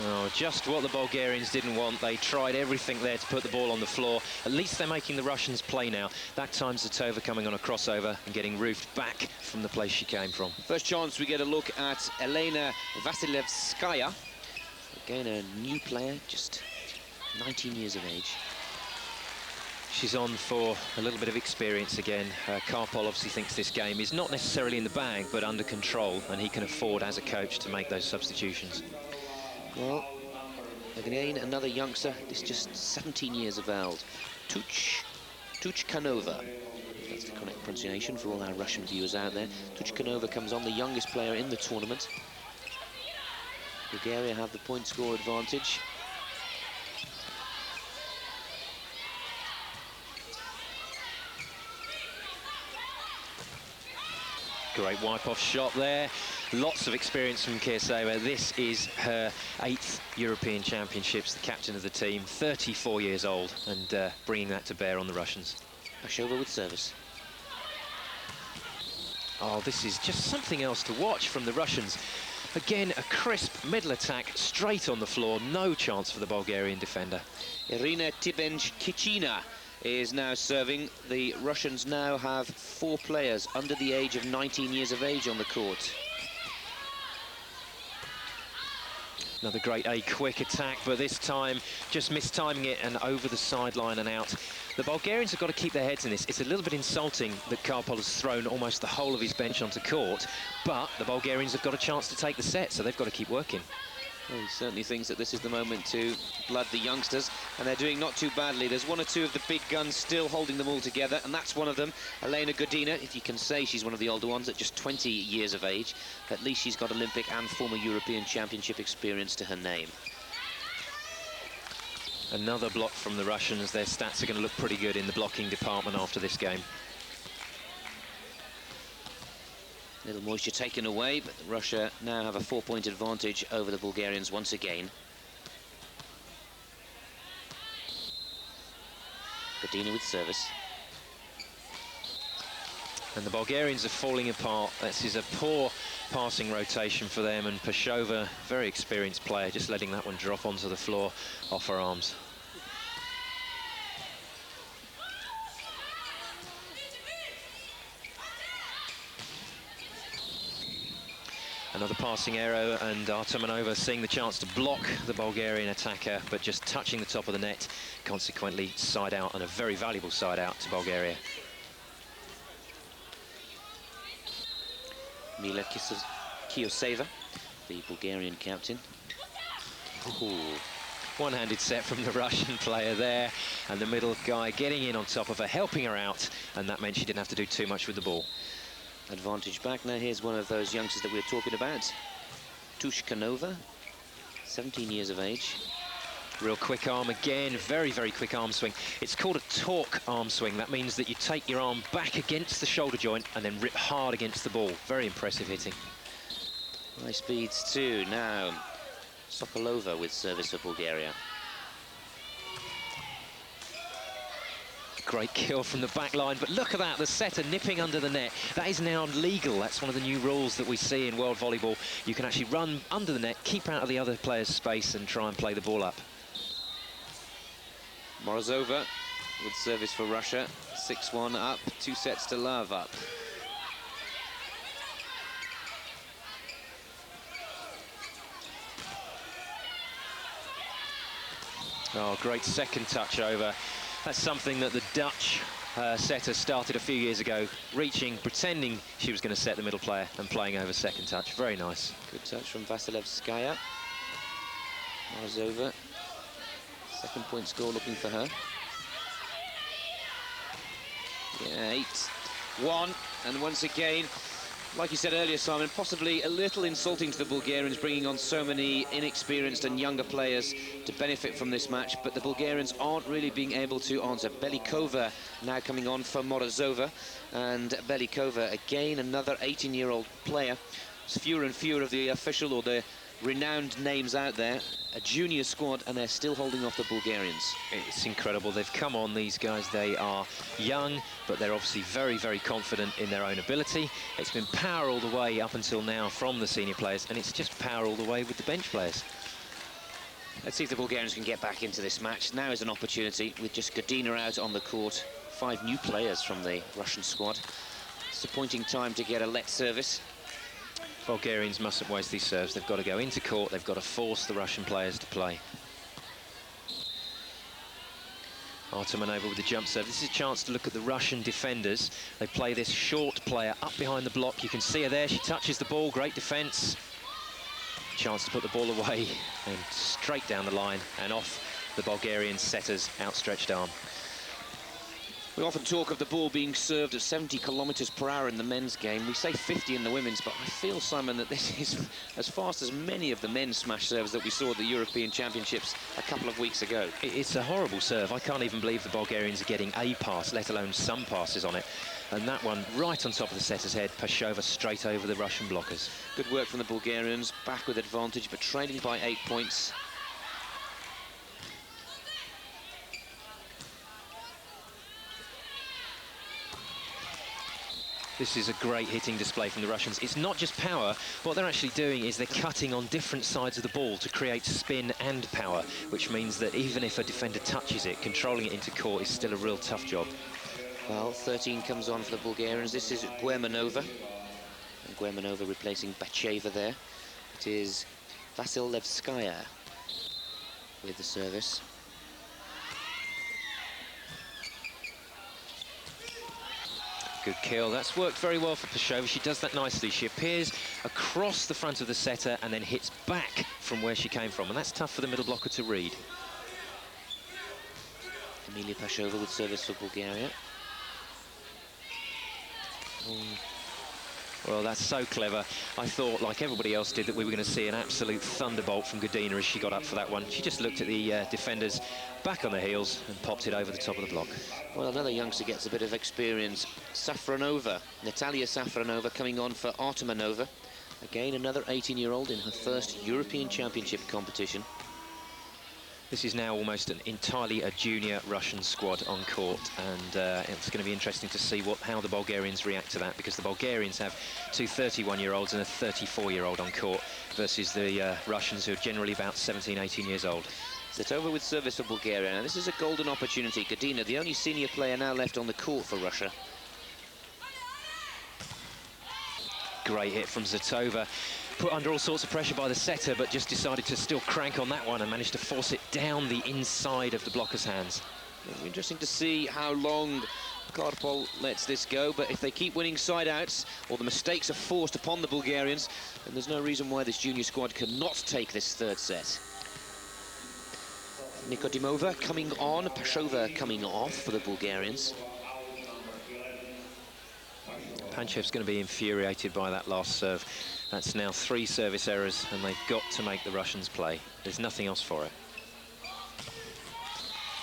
Oh, just what the Bulgarians didn't want. They tried everything there to put the ball on the floor. At least they're making the Russians play now. That time Zatova coming on a crossover and getting roofed back from the place she came from. First chance we get a look at Elena Vasilevskaya. Again, a new player, just 19 years of age. She's on for a little bit of experience again. Karpol obviously thinks this game is not necessarily in the bag, but under control, and he can afford, as a coach, to make those substitutions. Well, again, another youngster, this just 17 years of age. Tuchkanova. That's the correct pronunciation for all our Russian viewers out there. Tuchkanova comes on, the youngest player in the tournament. Bulgaria have the point score advantage. Great wipe-off shot there. Lots of experience from Kirseva. This is her 8th European Championships, the captain of the team, 34 years old, and bringing that to bear on the Russians. Ashova with service. Oh, this is just something else to watch from the Russians. Again, a crisp middle attack, straight on the floor, no chance for the Bulgarian defender. Irina Tibench-Kichina is now serving. The Russians now have 4 players under the age of 19 years of age on the court. Another great quick attack, but this time just mistiming it and over the sideline and out. The Bulgarians have got to keep their heads in this. It's a little bit insulting that Karpol has thrown almost the whole of his bench onto court, but the Bulgarians have got a chance to take the set, so they've got to keep working. Well, he certainly thinks that this is the moment to blood the youngsters, and they're doing not too badly. There's 1 or 2 of the big guns still holding them all together, and that's one of them, Elena Godina. If you can say she's one of the older ones at just 20 years of age, at least she's got Olympic and former European Championship experience to her name. Another block from the Russians. Their stats are going to look pretty good in the blocking department after this game. Little moisture taken away, but Russia now have a 4-point advantage over the Bulgarians once again. Godina with service. And the Bulgarians are falling apart. This is a poor passing rotation for them, and Pashova, very experienced player, just letting that one drop onto the floor off her arms. Another passing error, and Artamanova seeing the chance to block the Bulgarian attacker, but just touching the top of the net, consequently side out, and a very valuable side out to Bulgaria. Mila Kioseva, the Bulgarian captain. Ooh. One-handed set from the Russian player there, and the middle guy getting in on top of her, helping her out, and that meant she didn't have to do too much with the ball. Advantage back. Now here's one of those youngsters that we were talking about. Tuchkanova, 17 years of age. Real quick arm again, very, very quick arm swing. It's called a torque arm swing. That means that you take your arm back against the shoulder joint and then rip hard against the ball. Very impressive hitting. High speeds too. Now, Sokolova with service for Bulgaria. Great kill from the back line, but look at that, the setter nipping under the net. That is now legal. That's one of the new rules that we see in world volleyball. You can actually run under the net, keep out of the other player's space and try and play the ball up. Morozova with service for Russia. 6-1 up, 2 sets to love up. Oh, great second touch over. That's something that the Dutch setter started a few years ago, reaching, pretending she was going to set the middle player and playing over second touch. Very nice. Good touch from Vasilevskaya. Morozova. Second point score looking for her. Yeah, 8-1. And once again, like you said earlier, Simon, possibly a little insulting to the Bulgarians, bringing on so many inexperienced and younger players to benefit from this match, but the Bulgarians aren't really being able to answer. Belikova now coming on for Morozova, and Belikova, again, another 18-year-old player. There's fewer and fewer of the official or the renowned names out there. A junior squad, and they're still holding off the Bulgarians. It's incredible. They've come on, these guys. They are young, but they're obviously very, very confident in their own ability. It's been power all the way up until now from the senior players, and it's just power all the way with the bench players. Let's see if the Bulgarians can get back into this match. Now is an opportunity with just Godina out on the court. 5 new players from the Russian squad. Disappointing time to get a let service. Bulgarians mustn't waste these serves. They've got to go into court. They've got to force the Russian players to play. Artemanova with the jump serve. This is a chance to look at the Russian defenders. They play this short player up behind the block. You can see her there. She touches the ball. Great defence. Chance to put the ball away and straight down the line and off the Bulgarian setter's outstretched arm. We often talk of the ball being served at 70 kilometres per hour in the men's game. We say 50 in the women's, but I feel, Simon, that this is as fast as many of the men's smash serves that we saw at the European Championships a couple of weeks ago. It's a horrible serve. I can't even believe the Bulgarians are getting a pass, let alone some passes on it. And that one right on top of the setter's head, Pashova straight over the Russian blockers. Good work from the Bulgarians, back with advantage, but trailing by 8 points. This is a great hitting display from the Russians. It's not just power. What they're actually doing is they're cutting on different sides of the ball to create spin and power, which means that even if a defender touches it, controlling it into court is still a real tough job. Well, 13 comes on for the Bulgarians. This is Guermanova. And Guermanova replacing Bacheva there. It is Vasilevskaya with the service. Good kill. That's worked very well for Pashova. She does that nicely. She appears across the front of the setter and then hits back from where she came from. And that's tough for the middle blocker to read. Emilia Pashova with service for Bulgaria. Well, that's so clever. I thought, like everybody else did, that we were going to see an absolute thunderbolt from Godina as she got up for that one. She just looked at the defenders back on the heels and popped it over the top of the block. Well, another youngster gets a bit of experience. Safronova, Natalia Safronova coming on for Artemanova. Again, another 18-year-old in her first European Championship competition. This is now almost entirely a junior Russian squad on court, and it's going to be interesting to see how the Bulgarians react to that, because the Bulgarians have 2 31-year-olds and a 34-year-old on court versus the Russians, who are generally about 17, 18 years old. Zitova with service for Bulgaria. Now, this is a golden opportunity. Godina, the only senior player now left on the court for Russia. Great hit from Zitova. Put under all sorts of pressure by the setter, but just decided to still crank on that one and managed to force it down the inside of the blocker's hands. It'll be interesting to see how long Karpol lets this go, but if they keep winning side-outs or the mistakes are forced upon the Bulgarians, then there's no reason why this junior squad cannot take this third set. Nikodimova coming on, Pashova coming off for the Bulgarians. Panchev's going to be infuriated by that last serve. That's now 3 service errors, and they've got to make the Russians play. There's nothing else for it.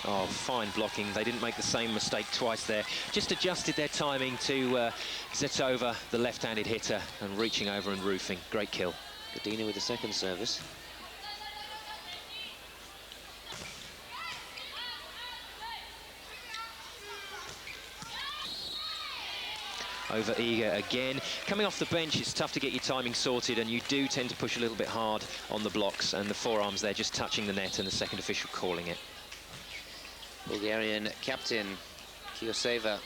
Oh, fine blocking. They didn't make the same mistake twice there. Just adjusted their timing to Zetova, the left-handed hitter, and reaching over and roofing. Great kill. Godina with the second service. Over eager again. Coming off the bench, it's tough to get your timing sorted, and you do tend to push a little bit hard on the blocks, and the forearms there just touching the net, and the second official calling it. Bulgarian captain Kioseva.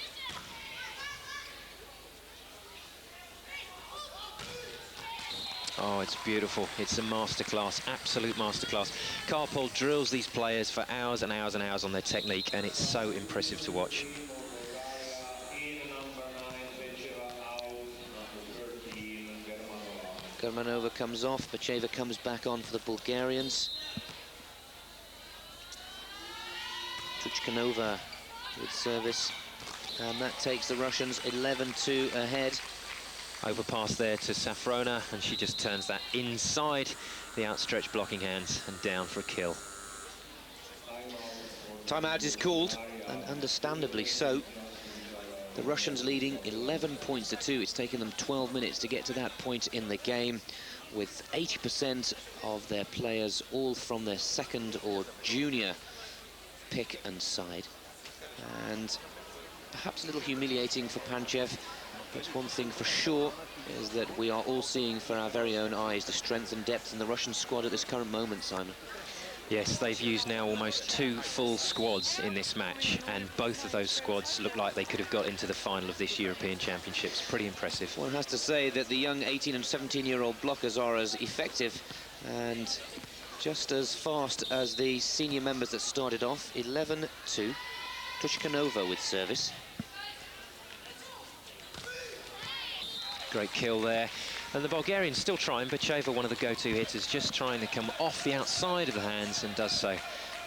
Oh, it's beautiful. It's a masterclass, absolute masterclass. Karpol drills these players for hours and hours and hours on their technique, and it's so impressive to watch. Germanova comes off, Bacheva comes back on for the Bulgarians. Tuchkanova with service, and that takes the Russians 11-2 ahead. Overpass there to Safrona, and she just turns that inside the outstretched blocking hands and down for a kill. Timeout is called, and understandably so. The Russians leading 11 points to 2. It's taken them 12 minutes to get to that point in the game, with 80% of their players all from their second or junior pick and side. And perhaps a little humiliating for Panchev, but one thing for sure is that we are all seeing for our very own eyes the strength and depth in the Russian squad at this current moment, Simon. Yes, they've used now almost 2 full squads in this match, and both of those squads look like they could have got into the final of this European Championships. Pretty impressive. One has to say that the young 18 and 17-year-old blockers are as effective and just as fast as the senior members that started off. 11-2. Tuchkanova with service. Great kill there. And the Bulgarians still trying. Bacheva, one of the go-to hitters, just trying to come off the outside of the hands, and does so.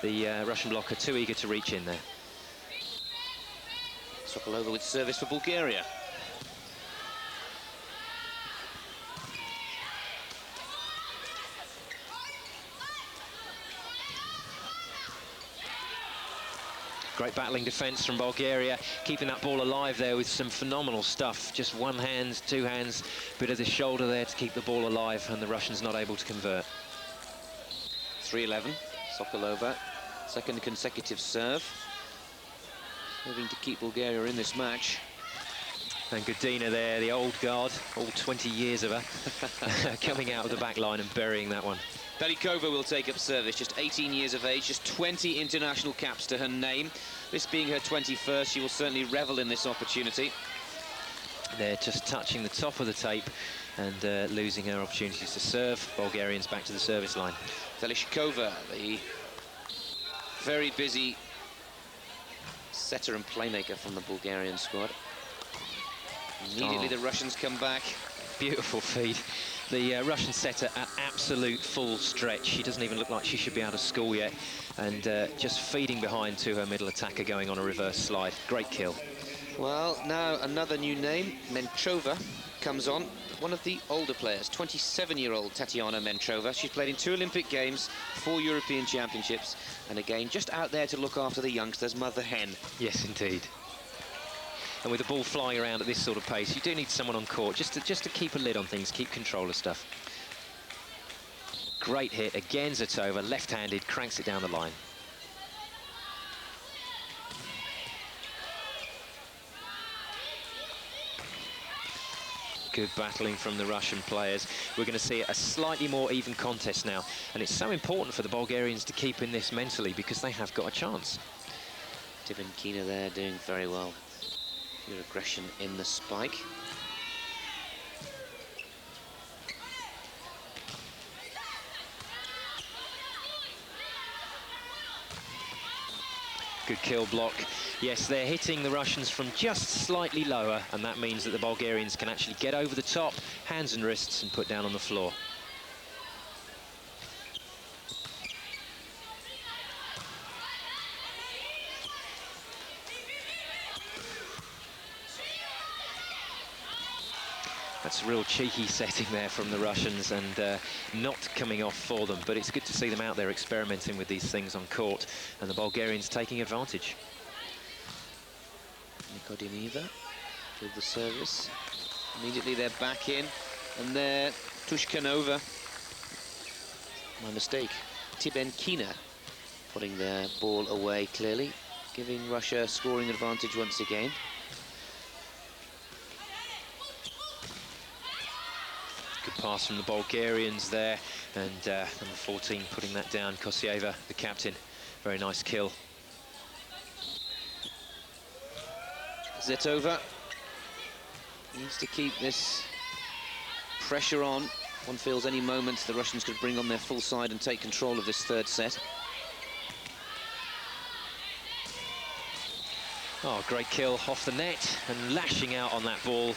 The Russian blocker too eager to reach in there. Sokolova with service for Bulgaria. Great battling defence from Bulgaria, keeping that ball alive there with some phenomenal stuff. Just one hand, two hands, bit of the shoulder there to keep the ball alive, and the Russians not able to convert. 3-11, Sokolova, second consecutive serve. Hoping to keep Bulgaria in this match. And Godina there, the old guard, all 20 years of her, coming out of the back line and burying that one. Belikova will take up service, just 18 years of age, just 20 international caps to her name. This being her 21st, she will certainly revel in this opportunity. They're just touching the top of the tape and losing her opportunities to serve. Bulgarians back to the service line. Velishkova, the very busy setter and playmaker from the Bulgarian squad. Immediately the Russians come back. Beautiful feed. The Russian setter at absolute full stretch. She doesn't even look like she should be out of school yet. And just feeding behind to her middle attacker going on a reverse slide. Great kill. Well, now another new name, Menchova, comes on. One of the older players, 27-year-old Tatiana Menchova. She's played in 2 Olympic Games, 4 European Championships, and again, just out there to look after the youngsters, mother hen. Yes, indeed. And with the ball flying around at this sort of pace, you do need someone on court just to keep a lid on things, keep control of stuff. Great hit, again Zetova, left-handed, cranks it down the line. Good battling from the Russian players. We're going to see a slightly more even contest now, and it's so important for the Bulgarians to keep in this mentally because they have got a chance. Tivenkina there doing very well. Your aggression in the spike. Good kill block. Yes, they're hitting the Russians from just slightly lower, and that means that the Bulgarians can actually get over the top, hands and wrists, and put down on the floor. That's a real cheeky setting there from the Russians, and not coming off for them. But it's good to see them out there experimenting with these things on court, and the Bulgarians taking advantage. Nikodineva with the service. Immediately they're back in, and there, Tushkanova. My mistake. Tibenkina putting their ball away clearly, giving Russia scoring advantage once again. Good pass from the Bulgarians there, and number 14 putting that down, Kosieva, the captain. Very nice kill. Zetova needs to keep this pressure on. One feels any moment the Russians could bring on their full side and take control of this third set. Oh, great kill off the net and lashing out on that ball.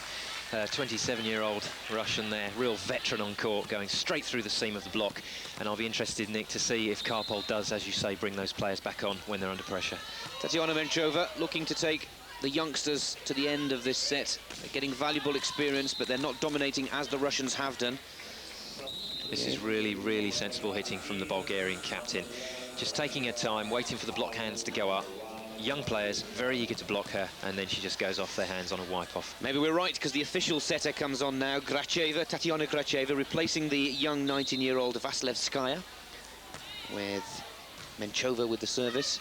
27-year-old Russian there, real veteran on court, going straight through the seam of the block. And I'll be interested, Nick, to see if Karpol does, as you say, bring those players back on when they're under pressure. Tatiana Menchova looking to take the youngsters to the end of this set. They're getting valuable experience, but they're not dominating as the Russians have done. This is really, really sensible hitting from the Bulgarian captain. Just taking her time, waiting for the block hands to go up. Young players, very eager to block her, and then she just goes off their hands on a wipe-off. Maybe we're right, because the official setter comes on now. Gracheva, Tatiana Gracheva, replacing the young 19-year-old Vasilevskaya, with Menchova with the service.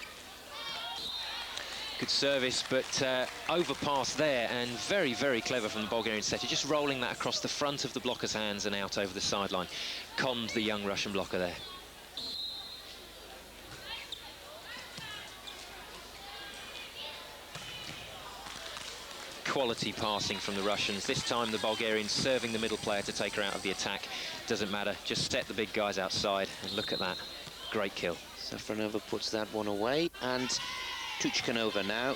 Good service, but overpass there, and very, very clever from the Bulgarian setter, just rolling that across the front of the blocker's hands and out over the sideline. Conned the young Russian blocker there. Quality passing from the Russians. This time the Bulgarians serving the middle player to take her out of the attack. Doesn't matter, just set the big guys outside, and look at that. Great kill. Safronova puts that one away, and Tuchkanova now.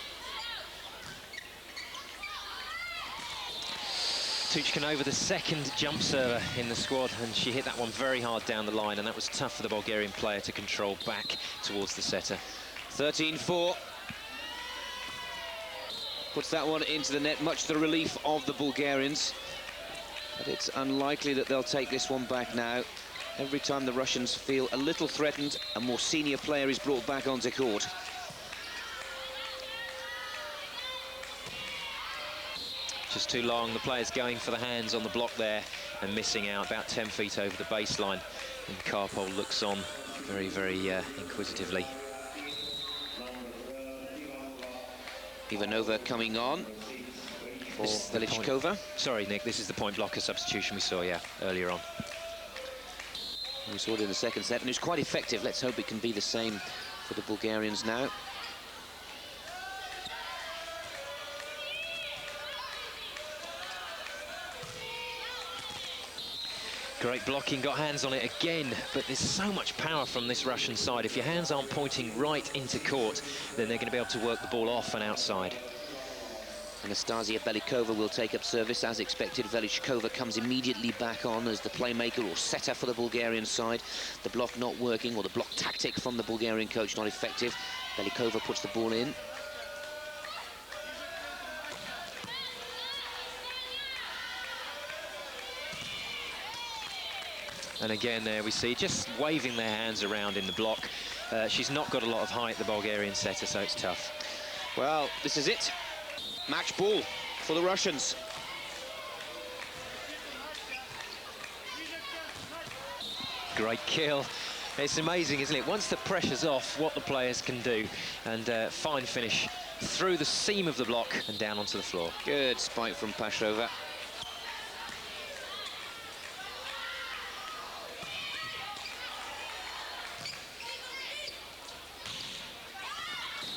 Tuchkanova, the second jump server in the squad, and she hit that one very hard down the line, and that was tough for the Bulgarian player to control back towards the setter. 13-4. Puts that one into the net, much to the relief of the Bulgarians. But it's unlikely that they'll take this one back now. Every time the Russians feel a little threatened, a more senior player is brought back onto court. Just too long, the players going for the hands on the block there and missing out about 10 feet over the baseline. And Karpol looks on very, very inquisitively. Ivanova coming on for Velichkova. Sorry, Nick, this is the point blocker substitution we saw, yeah, earlier on. We saw it in the second set, and it was quite effective. Let's hope it can be the same for the Bulgarians now. Great blocking, got hands on it again, but there's so much power from this Russian side. If your hands aren't pointing right into court, then they're going to be able to work the ball off and outside. Anastasia Belikova will take up service as expected. Velichkova comes immediately back on as the playmaker or setter for the Bulgarian side. The block not working, or the block tactic from the Bulgarian coach not effective. Belikova puts the ball in. And again there we see just waving their hands around in the block. She's not got a lot of height, the Bulgarian setter, so it's tough. Well, this is it. Match ball for the Russians. Great kill. It's amazing, isn't it? Once the pressure's off, what the players can do. And fine finish through the seam of the block and down onto the floor. Good spike from Pashrova.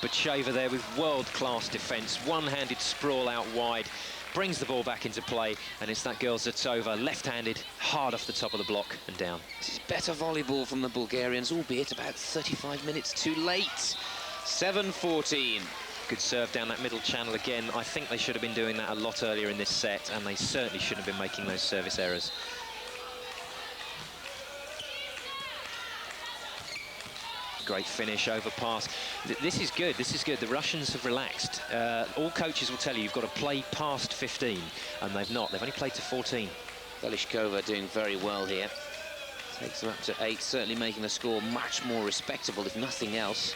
Batsheva there with world-class defence, one-handed sprawl out wide, brings the ball back into play, and it's that girl Zetova, left-handed, hard off the top of the block and down. This is better volleyball from the Bulgarians, albeit about 35 minutes too late. 7-14. Good serve down that middle channel again. I think they should have been doing that a lot earlier in this set, and they certainly shouldn't have been making those service errors. Great finish, overpass. This is good, this is good. The Russians have relaxed. All coaches will tell you you've got to play past 15, and they've not. They've only played to 14. Velishkova doing very well here. Takes them up to 8, certainly making the score much more respectable, if nothing else.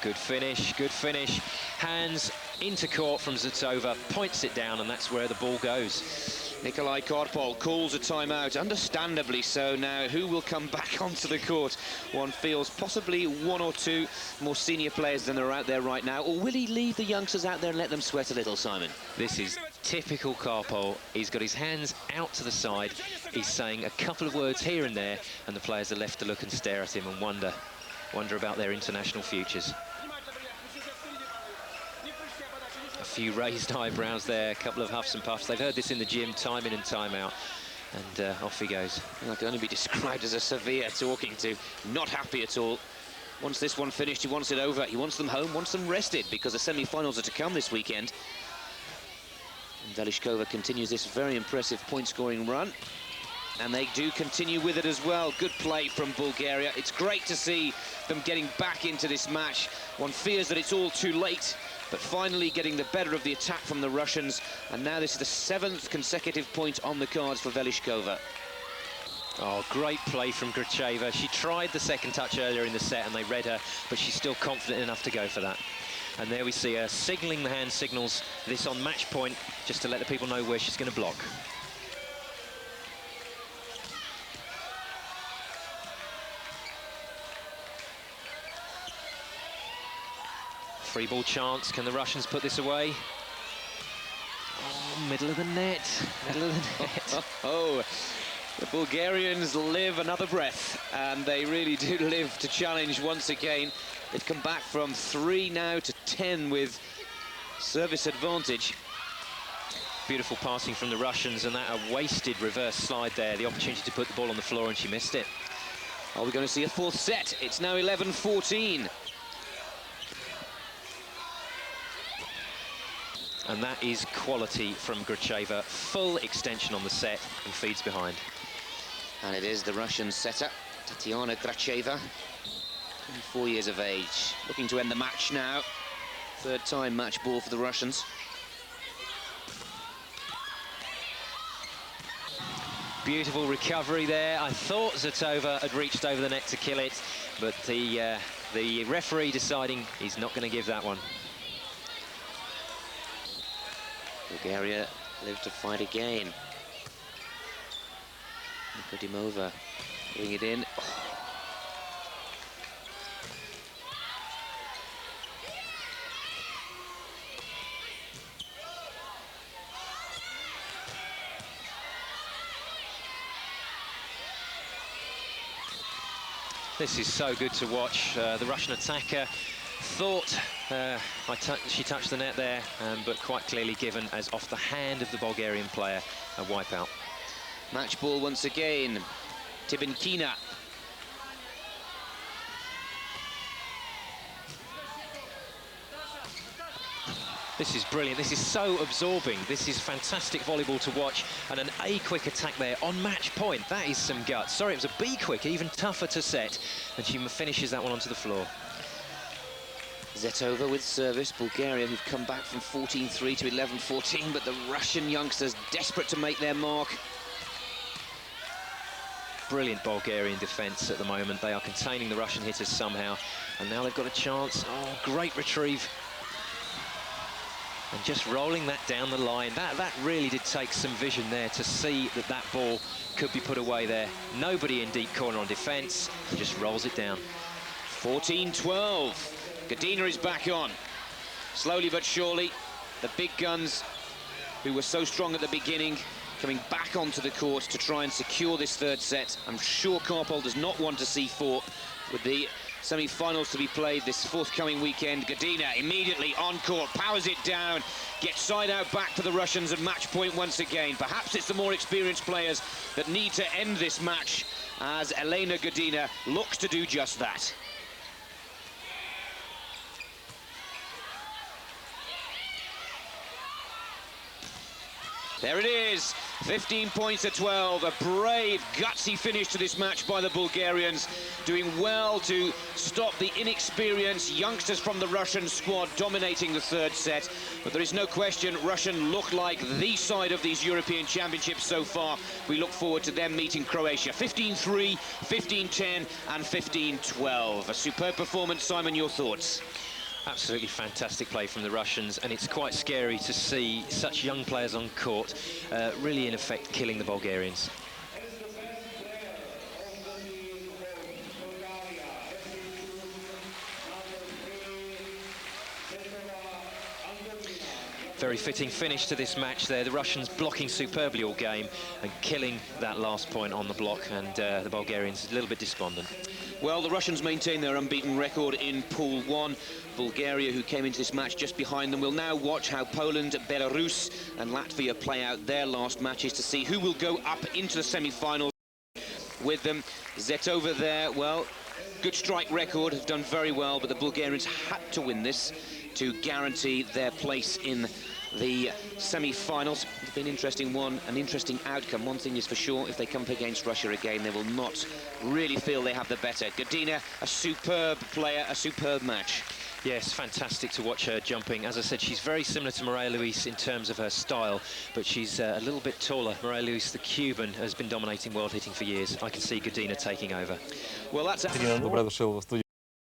Good finish, good finish. Hands into court from Zotova, points it down, and that's where the ball goes. Nikolai Karpol calls a timeout, understandably so. Now, who will come back onto the court? One feels possibly one or two more senior players than are out there right now, or will he leave the youngsters out there and let them sweat a little, Simon? This is typical Karpol. He's got his hands out to the side. He's saying a couple of words here and there, and the players are left to look and stare at him and wonder about their international futures. A few raised eyebrows there, a couple of huffs and puffs. They've heard this in the gym time in and time out, and off he goes. That can only be described as a severe talking to. Not happy at all. Once this one finished, he wants it over. He wants them home, wants them rested, because the semi-finals are to come this weekend. And Velishkova continues this very impressive point-scoring run. And they do continue with it as well. Good play from Bulgaria. It's great to see them getting back into this match. One fears that it's all too late, but finally getting the better of the attack from the Russians. And now this is the 7th consecutive point on the cards for Velishkova. Oh, great play from Gracheva. She tried the second touch earlier in the set and they read her, but she's still confident enough to go for that. And there we see her signalling the hand signals, this on match point, just to let the people know where she's going to block. Free ball chance. Can the Russians put this away? Oh, middle of the net. Middle of the net. Oh, the Bulgarians live another breath, and they really do live to challenge once again. They've come back from 3 now to 10 with service advantage. Beautiful passing from the Russians, and that a wasted reverse slide there. The opportunity to put the ball on the floor, and she missed it. Are we going to see a 4th set? It's now 11-14. And that is quality from Gracheva. Full extension on the set and feeds behind. And it is the Russian setter, Tatiana Gracheva, 24 years of age, Looking to end the match now. 3rd time match ball for the Russians. Beautiful recovery there. I thought Zotova had reached over the net to kill it, but the referee deciding he's not going to give that one. Bulgaria live to fight again. Nikodimova putting it in. Oh. This is so good to watch. The Russian attacker thought she touched the net there, but quite clearly given as off the hand of the Bulgarian player, a wipeout. Match ball once again. Tibenkina. This is brilliant. This is so absorbing. This is fantastic volleyball to watch, and an A quick attack there on match point. That is some guts. Sorry, it was a B quick, even tougher to set, and she finishes that one onto the floor. Zetova with service. Bulgaria, who've come back from 14-3 to 11-14, but the Russian youngsters desperate to make their mark. Brilliant Bulgarian defence at the moment. They are containing the Russian hitters somehow, and now they've got a chance. Oh, great retrieve. And just rolling that down the line, that really did take some vision there to see that that ball could be put away there. Nobody in deep corner on defence, just rolls it down. 14-12. Godina is back on. Slowly but surely, the big guns who were so strong at the beginning coming back onto the court to try and secure this 3rd set. I'm sure Karpol does not want to see 4 with the semi-finals to be played this forthcoming weekend. Godina immediately on court, powers it down, gets side out back for the Russians at match point once again. Perhaps it's the more experienced players that need to end this match, as Elena Godina looks to do just that. There it is, 15 points to 12. A brave, gutsy finish to this match by the Bulgarians, doing well to stop the inexperienced youngsters from the Russian squad dominating the third set. But there is no question Russian look like the side of these European Championships so far. We look forward to them meeting Croatia. 15-3, 15-10 and 15-12. A superb performance. Simon, your thoughts? Absolutely fantastic play from the Russians, and it's quite scary to see such young players on court really in effect killing the Bulgarians. Very fitting finish to this match there. The Russians blocking superbly all game and killing that last point on the block, and the Bulgarians a little bit despondent. Well, the Russians maintain their unbeaten record in Pool 1. Bulgaria, who came into this match just behind them, will now watch how Poland, Belarus and Latvia play out their last matches to see who will go up into the semi-finals with them. Zetova there, well, good strike record, have done very well, but the Bulgarians had to win this to guarantee their place in the semi-finals. It's been an interesting one, an interesting outcome. One thing is for sure, if they come up against Russia again, they will not really feel they have the better. Godina, a superb player, a superb match. Yes, fantastic to watch her jumping. As I said, she's very similar to Maria Luis in terms of her style, but she's a little bit taller. Maria Luis, the Cuban, has been dominating world hitting for years. I can see Godina taking over. Well, that's... Добре дошъл в студиото.